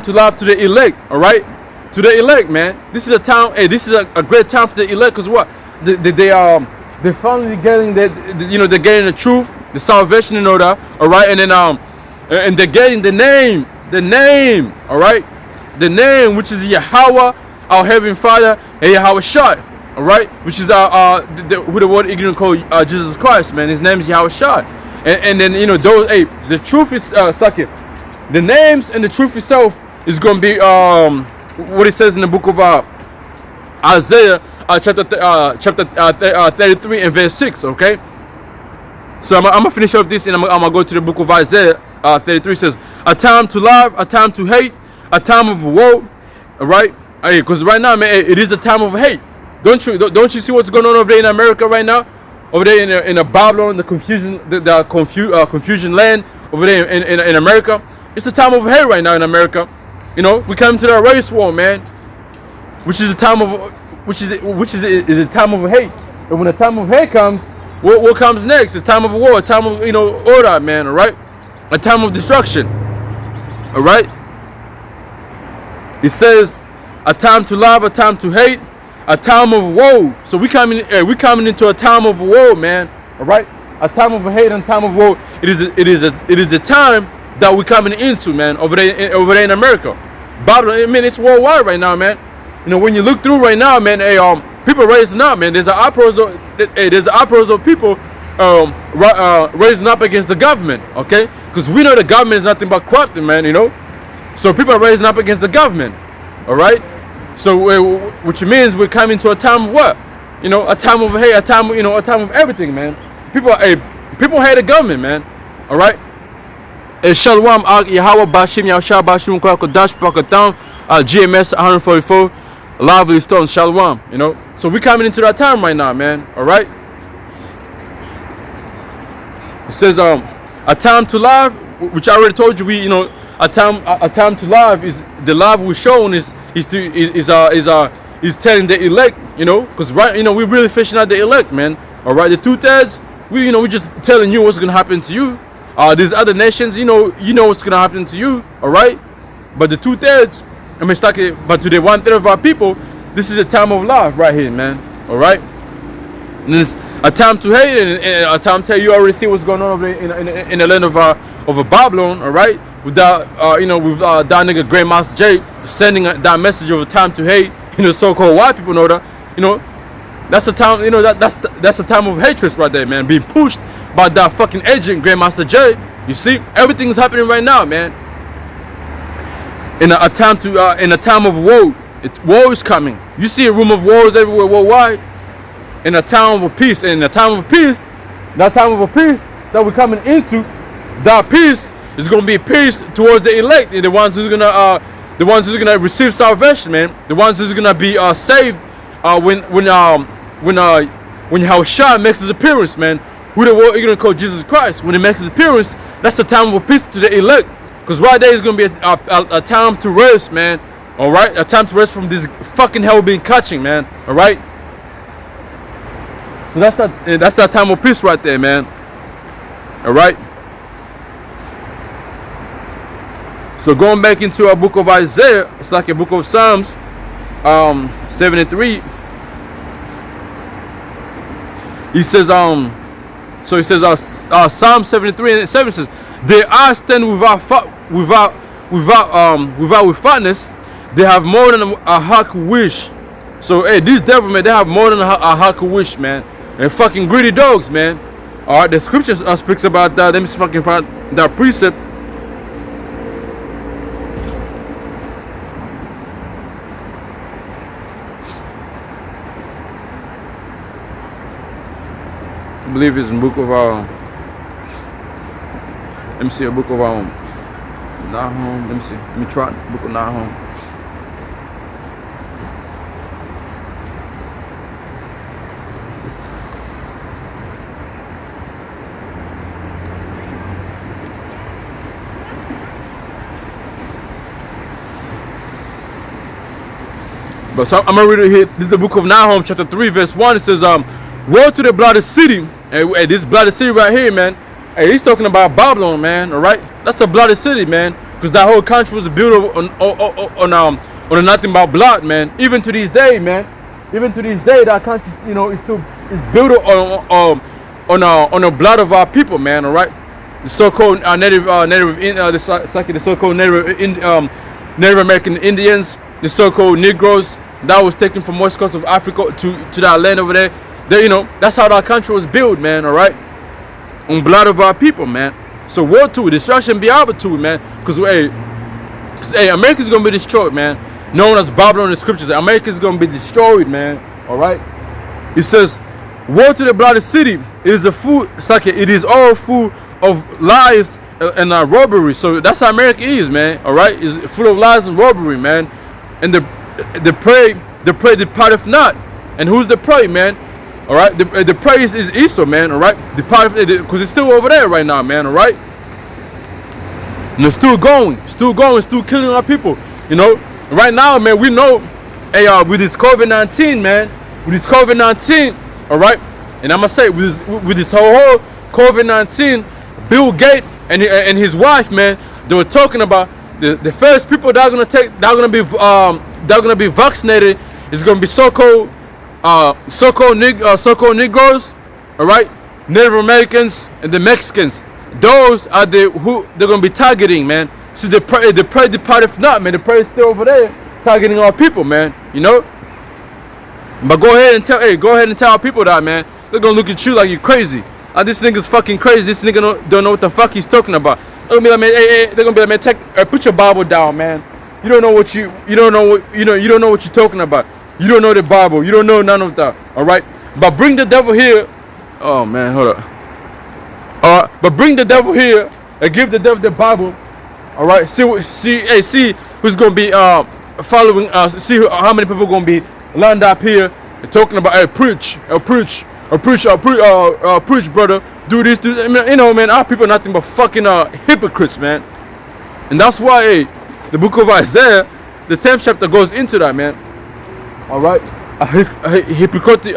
to love to the elect. All right, to the elect, man. This is a time. Hey, this is a great time for the elect, because what? They're finally getting they're getting the truth, the salvation, and all that. All right, and then and they're getting the name, all right, the name, which is Yahweh, our heavenly Father, and Yahweh Shai, all right, which is who the word ignorant called Jesus Christ, man. His name is Yahweh Shai, and then those. Hey, the truth is the names and the truth itself is gonna be what it says in the book of Isaiah, chapter 33 and verse 6. Okay, so I'm gonna finish off this, and I'm gonna go to the book of Isaiah 33. It says, a time to love, a time to hate, a time of woe. All right, because right now, man, it is a time of hate. Don't you see what's going on over there in America right now? Over there in Babylon, the confusion, confusion land over there in America. It's a time of hate right now in America. We come to that race war, man, which is a time of a time of hate. And when the time of hate comes, what comes next? It's time of war, a time of order, man. All right, a time of destruction. All right. It says, a time to love, a time to hate, a time of woe. So we coming into a time of woe, man. All right, a time of hate and time of woe. It is a time that we're coming into, man, over there in America. Babylon, I mean, it's worldwide right now, man. When you look through right now, man, people raising up, man. There's an uproar of people raising up against the government, okay? Because we know the government is nothing but corrupting, man. So people are raising up against the government, all right? So which means we're coming to a time of what? A time of hate, a time of everything, man. People hate the government, man. All right. Shalom, Yahweh, Bashim, Yahushua, Bashim, Kodash, Pakatan, GMS 144, Lively Stones, Shalom. So we're coming into that time right now, man. All right. It says a time to love, which I already told you. A time to love is the love we're showing is telling the elect, because right, we're really fishing out the elect, man. All right, the 2/3, we just telling you what's gonna happen to you. These other nations, you know what's gonna happen to you. All right, but the 2/3, but to the 1/3 of our people, this is a time of love right here, man. All right, and this a time to hate and a time to tell you already see what's going on over in the land of Babylon. All right, with that that nigga Grandmaster Jay sending that message of a time to hate, so-called white people know that, that's the time, that's the time of hatred right there, man, being pushed by that fucking agent Grandmaster Jay. You see, everything's happening right now, man. In a time of woe, war is coming. You see a room of wars everywhere worldwide. In a time of peace, that time of peace that we're coming into, that peace is gonna be peace towards the elect, and the ones who's gonna receive salvation, man. The ones who's gonna be saved when Yahushua makes his appearance, man. Who the world ignorant called Jesus Christ. When he makes his appearance, that's the time of peace to the elect. Because right there is gonna be a time to rest, man. All right, a time to rest from this fucking hell being catching, man. All right. So that's that time of peace right there, man. All right. So going back into our book of Isaiah, it's like a book of Psalms 73. He says so he says Psalm 73 and 7 says, their eyes stand without fatness. They have more than a heart could wish. So hey, these devil, man, they have more than a heart could wish, man. They're fucking greedy dogs, man. All right, the scriptures speaks about that. Let me fucking find that precept. I believe it's in book of let me see, a book of Nahum. Let me see. Let me try book of Nahum. But so I'm gonna read it here. This is the book of Nahum, chapter 3, verse 1. It says, woe to the bloody city. And this bloody city right here, man. Hey, he's talking about Babylon, man. All right, that's a bloody city, man. Because that whole country was built on nothing but blood, man. Even to this day, man. Even to this day, that country, is built on the blood of our people, man. All right, the so-called Native American Indians, the so-called Negroes that was taken from west coast of Africa to that land over there. That's how that country was built, man. All right, on blood of our people, man. So war to destruction be our to, man. Because hey, America's gonna be destroyed, man. Known as Babylon in the scriptures, America's gonna be destroyed, man. All right. It says, "Woe to the bloody city! It is all full of lies and robbery." So that's how America is, man. All right, it's full of lies and robbery, man. And the prey departeth not. And who's the prey, man? All right, the prey is Esau, man. All right, because it's still over there right now, man. All right, and it's still going, still killing our people. Right now, man. We know, with this COVID-19, man. With this COVID-19, all right. And I'm gonna say with this whole COVID-19, Bill Gates and his wife, man, they were talking about the first people that are gonna be vaccinated is gonna be so-called Negroes, all right, Native Americans and the Mexicans. Those are who they're gonna be targeting, man. So the prey departed not, man. The prey is still over there targeting our people, man. But go ahead and tell our people that, man. They're gonna look at you like you're crazy. This nigga's fucking crazy. This nigga don't know what the fuck he's talking about. They're gonna be like, man, they're gonna be like, man, put your Bible down, man. You don't know what you're talking about. You don't know the Bible. You don't know none of that. All right. But bring the devil here. Oh man, hold up. All right. But bring the devil here and give the devil the Bible. All right. See who's gonna be following us. See how many people gonna be lined up here and talking about, preach, brother. Do this, man. Our people are nothing but fucking hypocrites, man. And that's why, the book of Isaiah, the 10th chapter goes into that, man. All right, hypocrite. It's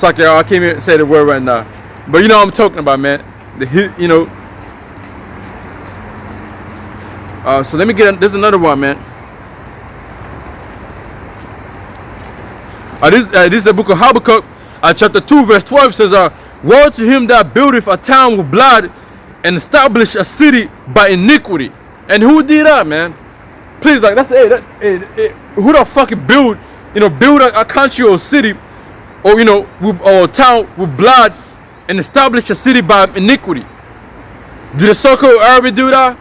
like I can't even say the word right now, but what I'm talking about, man. So let me there's another one, man. This is the book of Habakkuk, chapter 2, verse 12 says, "Woe to him that buildeth a town with blood, and establish a city by iniquity." And who did that, man? Please, like, that's who the fuck build a country or city, or or a town with blood, and establish a city by iniquity? Did the so-called Arab do that?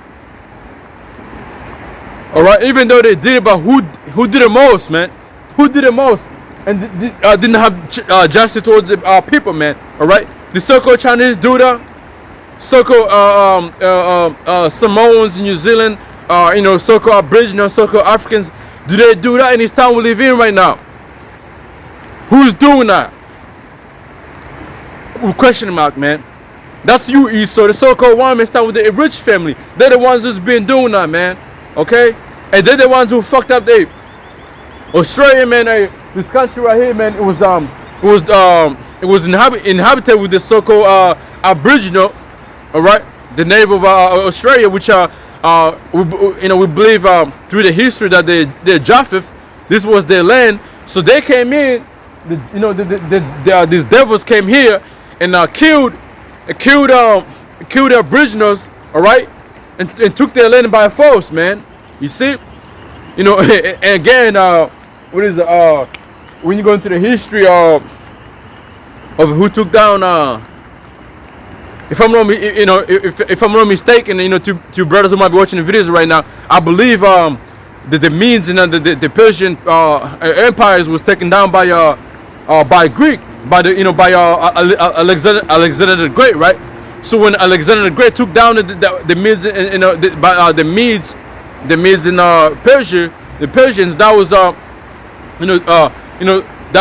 All right, even though they did it, but who did it most, man? Who did it most? And didn't have justice towards our people, man. All right, the so-called Chinese do that. So-called Samoans in New Zealand, so-called Aboriginal, so-called Africans, do they do that in this town we live in right now? Who's doing that? Question mark, man. That's you, Esau. The so-called one man start with the rich family. They're the ones who's been doing that, man. Okay, and they're the ones who fucked up. Australia, man. This country right here, man. It was inhabited with the so-called Aboriginal. All right, the native of Australia, which we believe through the history that they're Japheth. This was their land, so they came in. These devils came here and killed the Aboriginals. All right, and took their land by force, man. You see, and again, what is when you go into the history of who took down. If I'm not, if I'm not mistaken, two brothers who might be watching the videos right now, I believe the Medes and the Persian empires was taken down by Greek, by Alexander the Great, right? So when Alexander the Great took down the Medes and the Medes in Persia, the Persians, that was that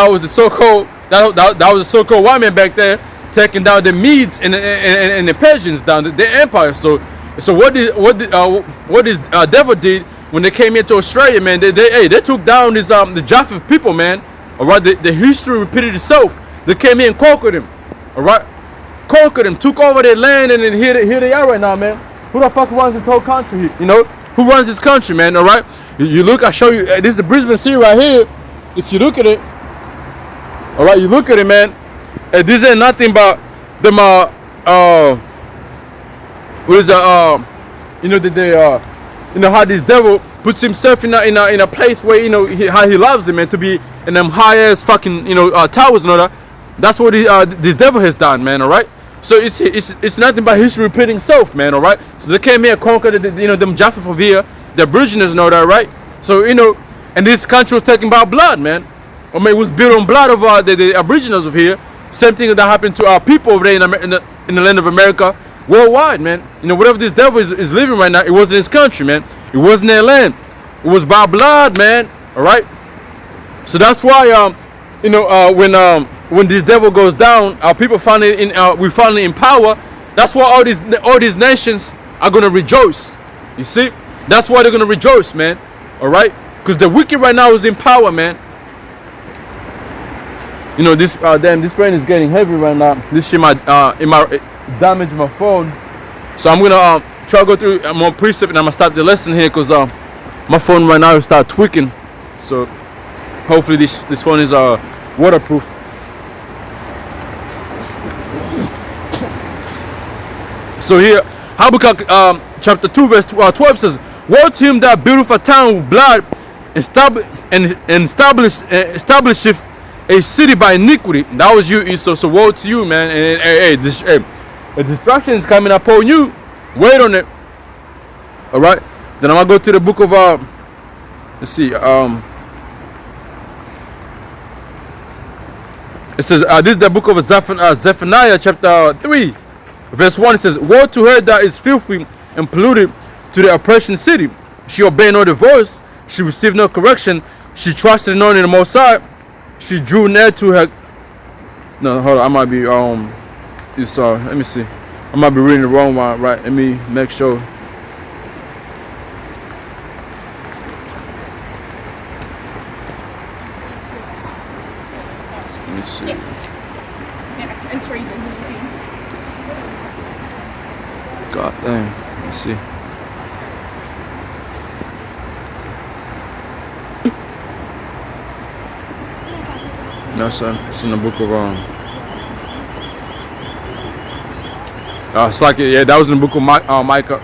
was the so-called that was the so-called white man back there, taking down the Medes and the Persians down their empire. So what this devil did when they came into Australia, man? They took down the Japheth people, man. All right, the history repeated itself. They came here and conquered them. All right, conquered them, took over their land, and then here they are right now, man. Who the fuck runs this whole country? You know, who runs this country, man? All right. You look. I show you. This is the Brisbane City right here. If you look at it, all right, you look at it, man. This ain't nothing but them. What is that? You know that they you know how this devil puts himself in a place where, you know, how he loves it, man, to be in them high ass fucking, you know, towers and all that. That's what this devil has done, man. All right. So it's nothing but history repeating itself, man. All right. So they came here, conquered, you know, them Jaffa from here, the Aborigines and all that, right? So, you know, and this country was taken by blood, man. I mean, it was built on blood of the Aboriginals of here. Same thing that happened to our people over there in the land of America, worldwide, man. You know, whatever this devil is living right now, it wasn't his country, man. It wasn't their land. It was by blood, man. All right. So that's why, you know, when this devil goes down, our people we finally in power. That's why all these nations are gonna rejoice. You see, that's why they're gonna rejoice, man. All right, because the wicked right now is in power, man. You know, this this rain is getting heavy right now. This shit damage my phone. So I'm gonna try to go through more precept, and I'm gonna stop the lesson here because my phone right now will start tweaking. So hopefully this phone is waterproof. So here, Habakkuk chapter 2 verse 12 says, "Woe to him that buildeth a town with blood, establisheth a city by iniquity." That was you, Esau. So woe to you, man. And a destruction is coming upon you. Wait on it. All right. Then I'm gonna go to the book of let's see. It says this is the book of Zephaniah chapter 3. Verse 1, it says, "Woe to her that is filthy and polluted to the oppression city. She obeyed not the voice, she received no correction, she trusted not in the Most High, she drew near to her." No, hold on, I might be let me see. I might be reading the wrong one, right? Let me make sure. Let me see. God damn. Let's see. No, son. It's in the book of it's like, yeah, that was in the book of Micah.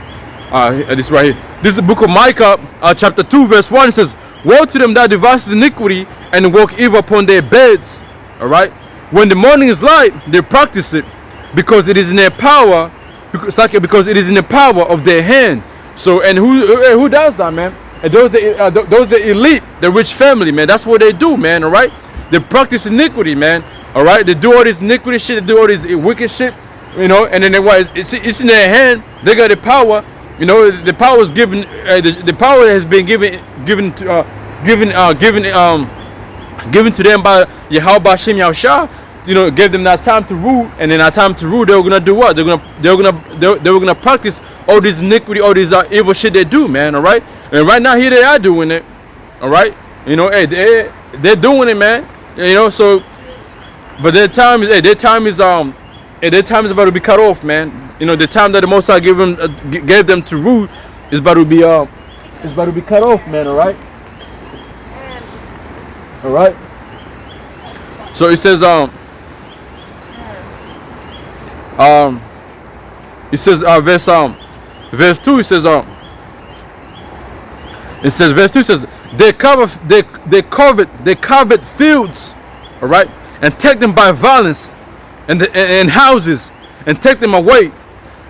This right here. This is the book of Micah, chapter 2, verse 1. It says, "Woe to them that devises iniquity and walk evil upon their beds." All right. When the morning is light, they practice it, because it is in their power. Because it is in the power of their hand. So, and who does that, man? And those the elite, the rich family, man. That's what they do, man. All right. They practice iniquity, man. All right. They do all this iniquity shit. They do all this wicked shit. You know, and then it's in their hand. They got the power. You know, the power is given. The power has been given to them by Yahweh Hashem Yahushua. You know, gave them that time to rule, and in that time to rule, they were gonna do what? They were gonna practice all this iniquity, all this evil shit they do, man. All right. And right now here they are doing it. All right. You know, hey, they're doing it, man. You know, so, but their time is about to be cut off, man. You know, the time that the Most High gave them to rule is about to be cut off, man. All right. All right. So it says verse 2, it says verse 2 says, they covet fields, all right, and take them by violence, and houses, and take them away.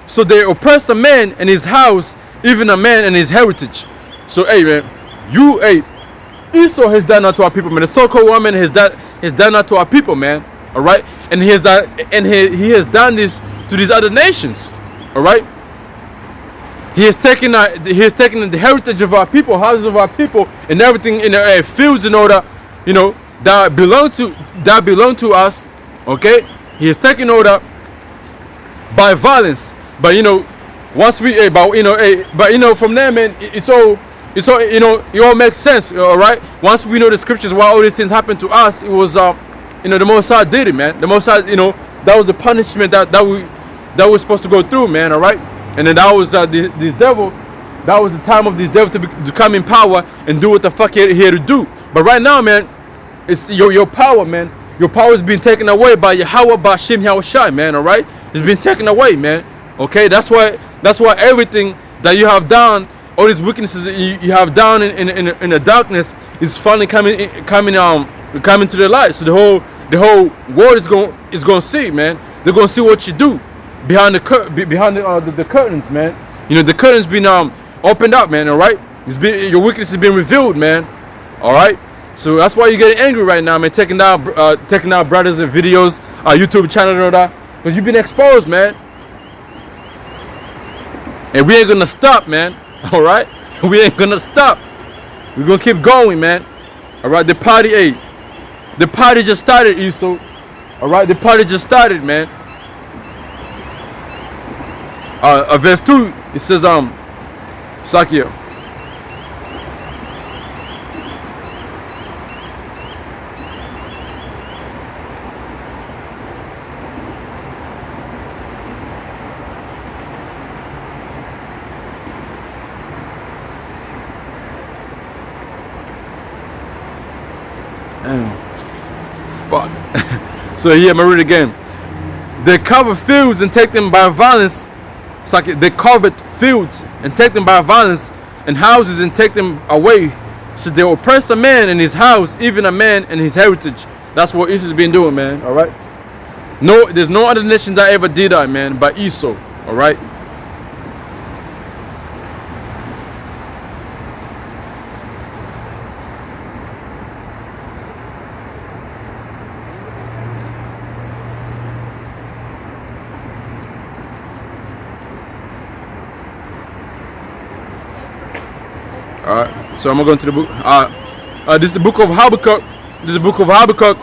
So they oppress a man and his house, even a man and his heritage. So hey, man, Esau has done that to our people, man. The so-called woman has done that to our people, man. All right, and he has done this to these other nations. All right, he has taken the heritage of our people, houses of our people, and everything in the fields and all that, you know, that belong to us. Okay, he has taken all that by violence. But you know, once we, from there, man, it's all, you know, it all makes sense. All right, once we know the scriptures, why all these things happened to us, it was, you know, the Most High did it, man. The Most High, you know, the punishment that we're supposed to go through, man. All right. And then that was this devil. That was the time of this devil to come in power and do what the fuck he here to do. But right now, man, it's your power, man. Your power is being taken away by Yahweh Bashim Yahushai, man. All right, it's been taken away, man. Okay, that's why everything that you have done, all these wickednesses you have done in the darkness, is finally coming to the light. So the whole world is going to see, man. They're going to see what you do behind the curtains, man. You know, the curtains been opened up, man. All right, your wickedness has been revealed, man. All right. So that's why you're getting angry right now, man. Taking down brothers and videos, YouTube channel and all that, because you've been exposed, man. And we ain't gonna stop, man. All right, we ain't gonna stop. We're gonna keep going, man. All right, the party just started, Esau. All right, the party just started, man. Verse 2, it says, Sakia. Fuck. So here, I'm gonna read it again. They cover fields and take them by violence. It's like they covered fields and take them by violence, and houses and take them away. So they oppress a man in his house, even a man in his heritage. That's what Esau's been doing, man. All right. No, there's no other nation that ever did that, man, but Esau. All right. Alright, so I'm going to the book. This is the book of Habakuk. This is the book of Habakkuk,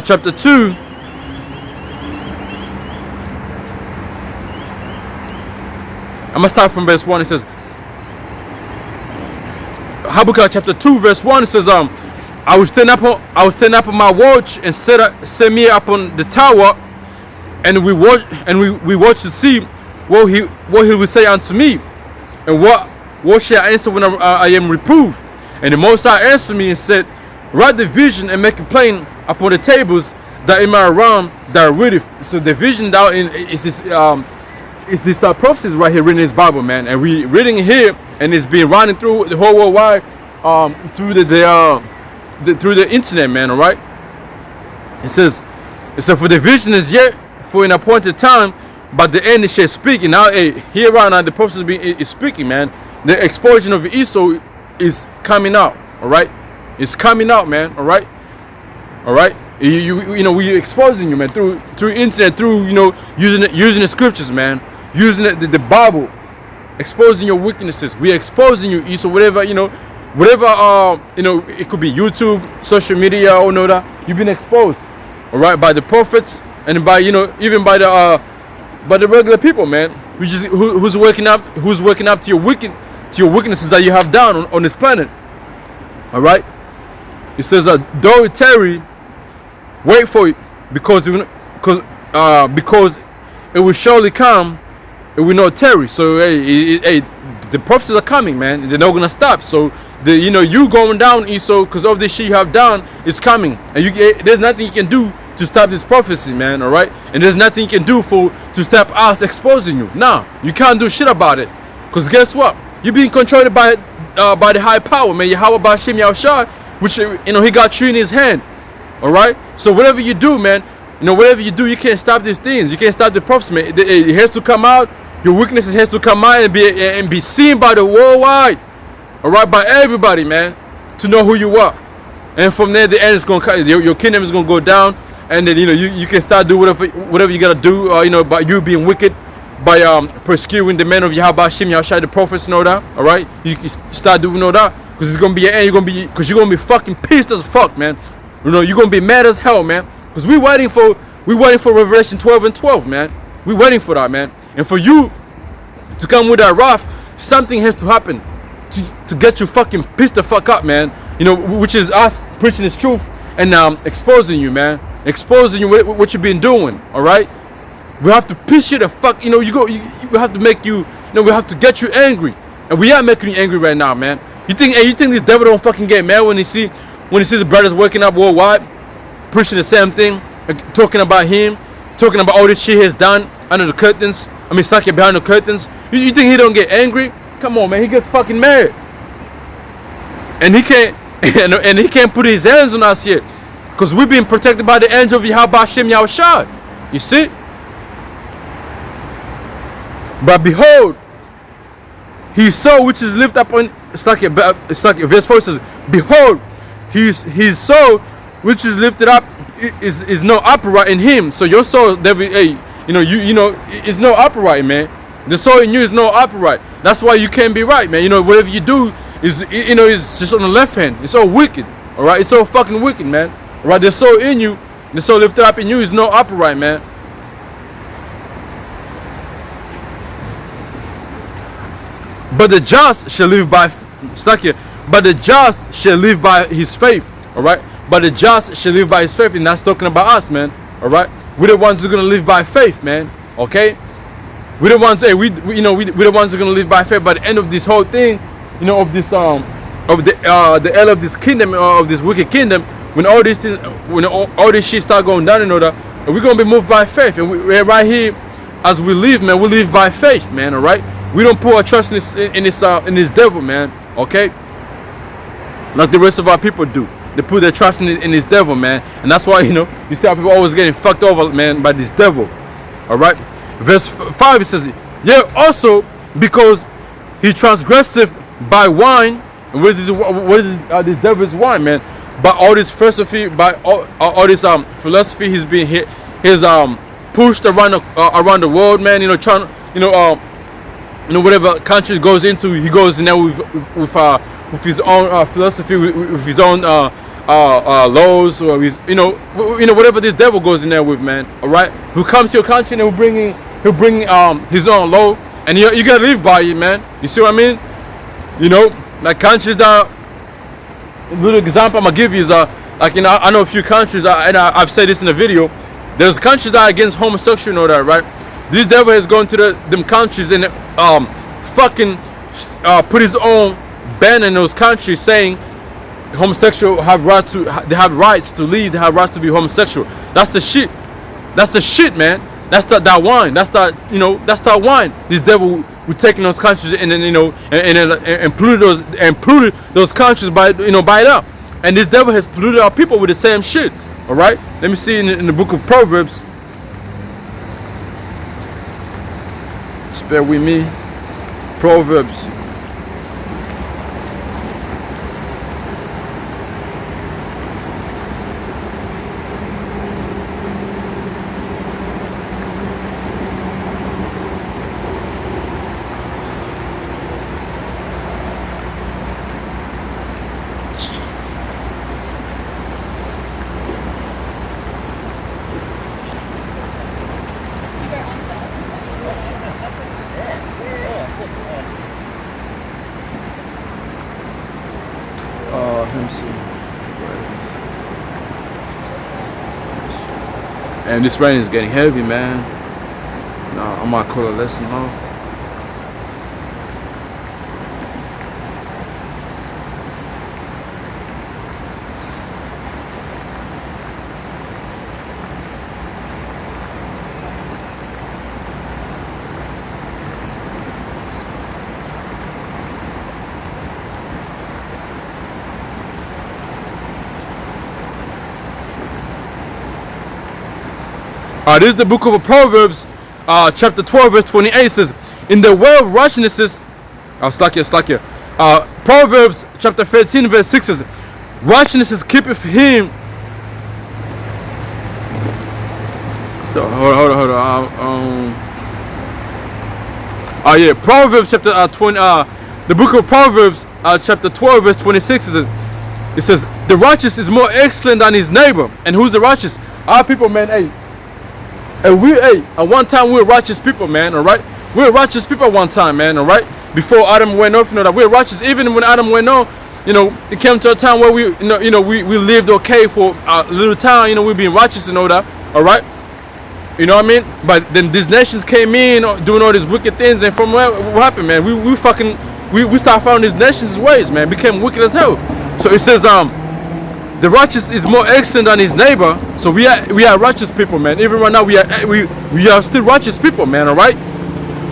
chapter 2. I'm going to start from verse 1. It says, Habakkuk chapter 2, verse 1. It says, I was standing up on my watch and set me up on the tower, and we watched to see what he will say unto me, and what shall I answer when I am reproved? And the Most High answered me and said, write the vision and make it plain upon the tables that in my realm that are ready. So the vision down is this prophecies right here written in this Bible, man. And we reading it here, and it's been running through the whole world wide, through the internet, man. All right. It says for the vision is yet for an appointed time, but the end shall speak. And now here right now the prophecy is speaking, man. The explosion of Esau is coming out. All right, it's coming out, man. All right, all right. You know, we're exposing you, man, through internet, through using the scriptures, man, using the Bible, exposing your weaknesses. We're exposing you, Esau. Whatever it could be YouTube, social media, or know that you've been exposed. All right, by the prophets and by even by the regular people, man. Who's waking up to your weaknesses that you have done on this planet. All right. It says, though it tarry, wait for it, because it will surely come. It will not tarry. So the prophecies are coming, man. They're not gonna stop. So you going down, Esau, because of this shit you have done is coming, and there's nothing you can do to stop this prophecy, man. All right, and there's nothing you can do to stop us exposing you. Nah, you can't do shit about it, because guess what? You're being controlled by the high power, man. Yahweh Bashim Yahushai, which he got you in his hand. All right. So whatever you do, man, whatever you do, you can't stop these things. You can't stop the prophecy, man. It has to come out. Your weaknesses has to come out and be seen by the worldwide. All right, by everybody, man, to know who you are. And from there, the end is gonna come. Your kingdom is gonna go down, and then you can start doing whatever you gotta do. By you being wicked, by persecuting the men of Yahweh Hashem, Yahushua, the prophets, and all that. All right, you can start doing all that, because it's gonna be an end. You're gonna be fucking pissed as fuck, man. You're gonna be mad as hell, man. Because we waiting for Revelation 12 and 12, man. We waiting for that, man. And for you to come with that wrath, something has to happen to get you fucking pissed the fuck up, man. Which is us preaching this truth and exposing you, man. Exposing you what you've been doing, all right? We have to piss you the fuck. You know, we have to make you. You know, we have to get you angry, and we are making you angry right now, man. You think this devil don't fucking get mad when he sees the brothers waking up worldwide, preaching the same thing, talking about him, talking about all this shit he's done under the curtains. I mean, sucking behind the curtains. You think he don't get angry? Come on, man. He gets fucking mad, and he can't. And he can't put his hands on us yet, because we've been protected by the angel of Yahweh. You see? But behold, his soul which is lifted up on. It's like verse 4 says, behold, his soul which is lifted up is no upright in him. So your soul, hey, it's no upright, man. The soul in you is no upright. That's why you can't be right, man. You know, whatever you do is, it's just on the left hand. It's so wicked, all right? It's so fucking wicked, man. All right, the soul in you, the soul lifted up in you is no upright, man. But the just shall live by, but the just shall live by his faith, all right? But the just shall live by his faith, and that's talking about us, man, all right? We're the ones who are gonna live by faith, man, okay? We're the ones, hey, we're the ones who are gonna live by faith. By the end of this whole thing, of this of the end of this kingdom, of this wicked kingdom, when all these things, when all this shit start going down in order, and we're gonna be moved by faith, and we're right here as we live, man. We live by faith, man. All right. We don't put our trust in this devil, man. Okay. Like the rest of our people do. They put their trust in this devil, man, and that's why you see how people always getting fucked over, man, by this devil. All right. Verse 5 it says, yeah, also because he transgresseth by wine. And what is this devil's wine, man? By all this philosophy, by all this philosophy he's been pushed around the world, man. Trying, whatever country he goes into, he goes in there with his own philosophy, with his own laws, or his, whatever this devil goes in there with, man. All right, who comes to your country and he'll bring his own law, and you gotta live by it, man. You see what I mean? Like countries that, a little example I'm gonna give you is I know a few countries, and I've said this in a video. There's countries that are against homosexual and all that, right? This devil has gone to them countries and fucking put his own ban in those countries, saying homosexual have rights to lead, they have rights to be homosexual. That's the shit. That's the shit, man. That's that wine. That's that wine. This devil would take in those countries and then and polluted those countries by by it up. And this devil has polluted our people with the same shit. All right. Let me see in the book of Proverbs. Just bear with me. Proverbs. Let me see. And this rain is getting heavy, man. I might call a lesson off. This is the book of Proverbs, chapter 12, verse 28 says, in the way of righteousness, Proverbs chapter 13, verse 6 says, righteousness keepeth him. Hold on. Yeah, Proverbs chapter 20, the book of Proverbs, chapter 12, verse 26 says, it says, the righteous is more excellent than his neighbor. And who's the righteous? Our people, man, hey. And at one time we were righteous people, man, all right? We were righteous people at one time, man, all right? Before Adam went off, that we were righteous. Even when Adam went off, it came to a time where we lived okay for a little time, we being righteous and all that, all right? You know what I mean? But then these nations came in doing all these wicked things, and from what happened, man? We start following these nations' ways, man. Became wicked as hell. So it says the righteous is more excellent than his neighbor. So we are righteous people, man. Even right now we are still righteous people, man. All right.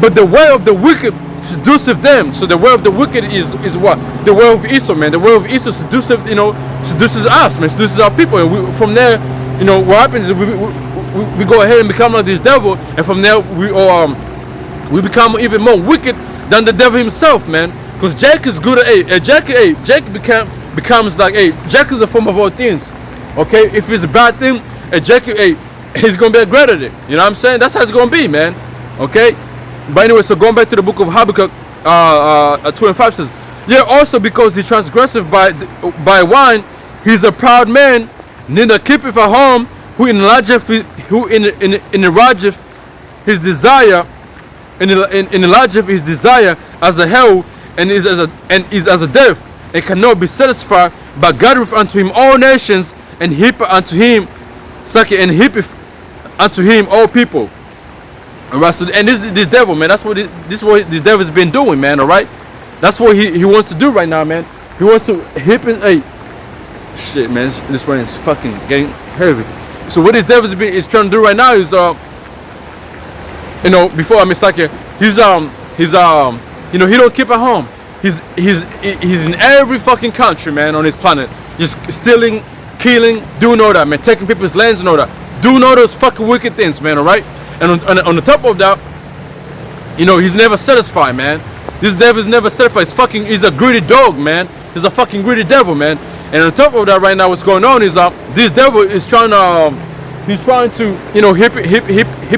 But the way of the wicked seduceth them. So the way of the wicked is what? The way of Esau, man. The way of Esau seduces us, man. Seduces our people, and from there, what happens is we go ahead and become like this devil, and from there we become even more wicked than the devil himself, man. Because Jack is good at Jack becomes like Jack is the form of all things. Okay, if it's a bad thing, Jack he's gonna be great at it. You know what I'm saying? That's how it's gonna be, man. Okay. But anyway, so going back to the book of Habakkuk, 25 says, yeah, also because he transgresseth by wine, he's a proud man, neither keepeth at home, who enlargeth his desire, enlargeth his desire as a hell, and is as a death, and cannot be satisfied, but gathereth unto him all nations, and heapeth unto him all people. Alright, so, and this devil, man, that's what this devil's been doing, man. All right, that's what he wants to do right now, man. He wants to shit, man. This rain is fucking getting heavy. So what this devil is trying to do right now is before he's he don't keep at home. He's in every fucking country, man, on this planet, just stealing, killing, doing all that, man, taking people's lands and all that, doing all those fucking wicked things, man. All right. And on the top of that, he's never satisfied, man. This devil is never satisfied. He's a greedy dog, man. He's a fucking greedy devil, man. And on top of that, right now, what's going on is this devil is trying to hip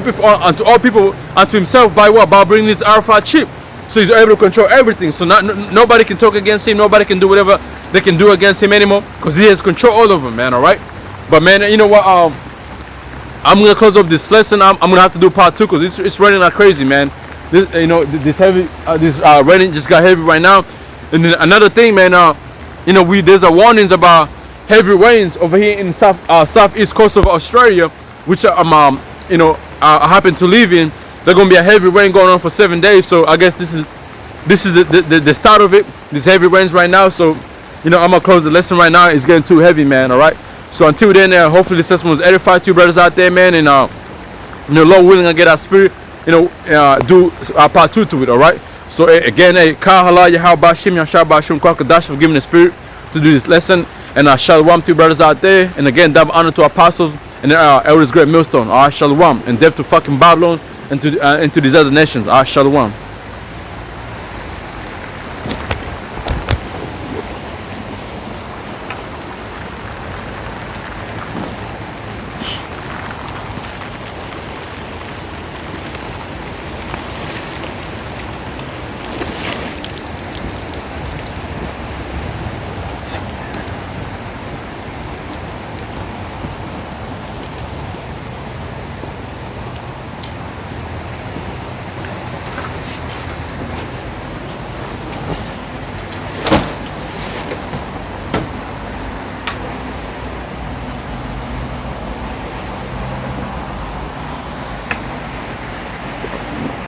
it onto all people, onto himself by what? By bringing this RFI chip. So he's able to control everything. So nobody can talk against him. Nobody can do whatever they can do against him anymore, because he has control all of them, man. All right. But man, you know what? I'm gonna close up this lesson. I'm gonna have to do part 2 because it's raining like crazy, man. This raining just got heavy right now. And then another thing, man, there's a warnings about heavy rains over here in southeast coast of Australia, which I happen to live in. There's gonna be a heavy rain going on for 7 days. So I guess this is the start of it. This heavy rains right now. So I'm gonna close the lesson right now. It's getting too heavy, man. All right. So until then, hopefully this lesson was edified to you brothers out there, man, and Lord willing, I get our spirit, do our part 2 to it. All right. So again, Kahala Yahabashim Yashabashim Kwakadash for giving the spirit to do this lesson, and shalom to you brothers out there, and again, double honor to apostles and elders, great millstone. Shalom, and death to fucking Babylon and to these other nations. Shalom.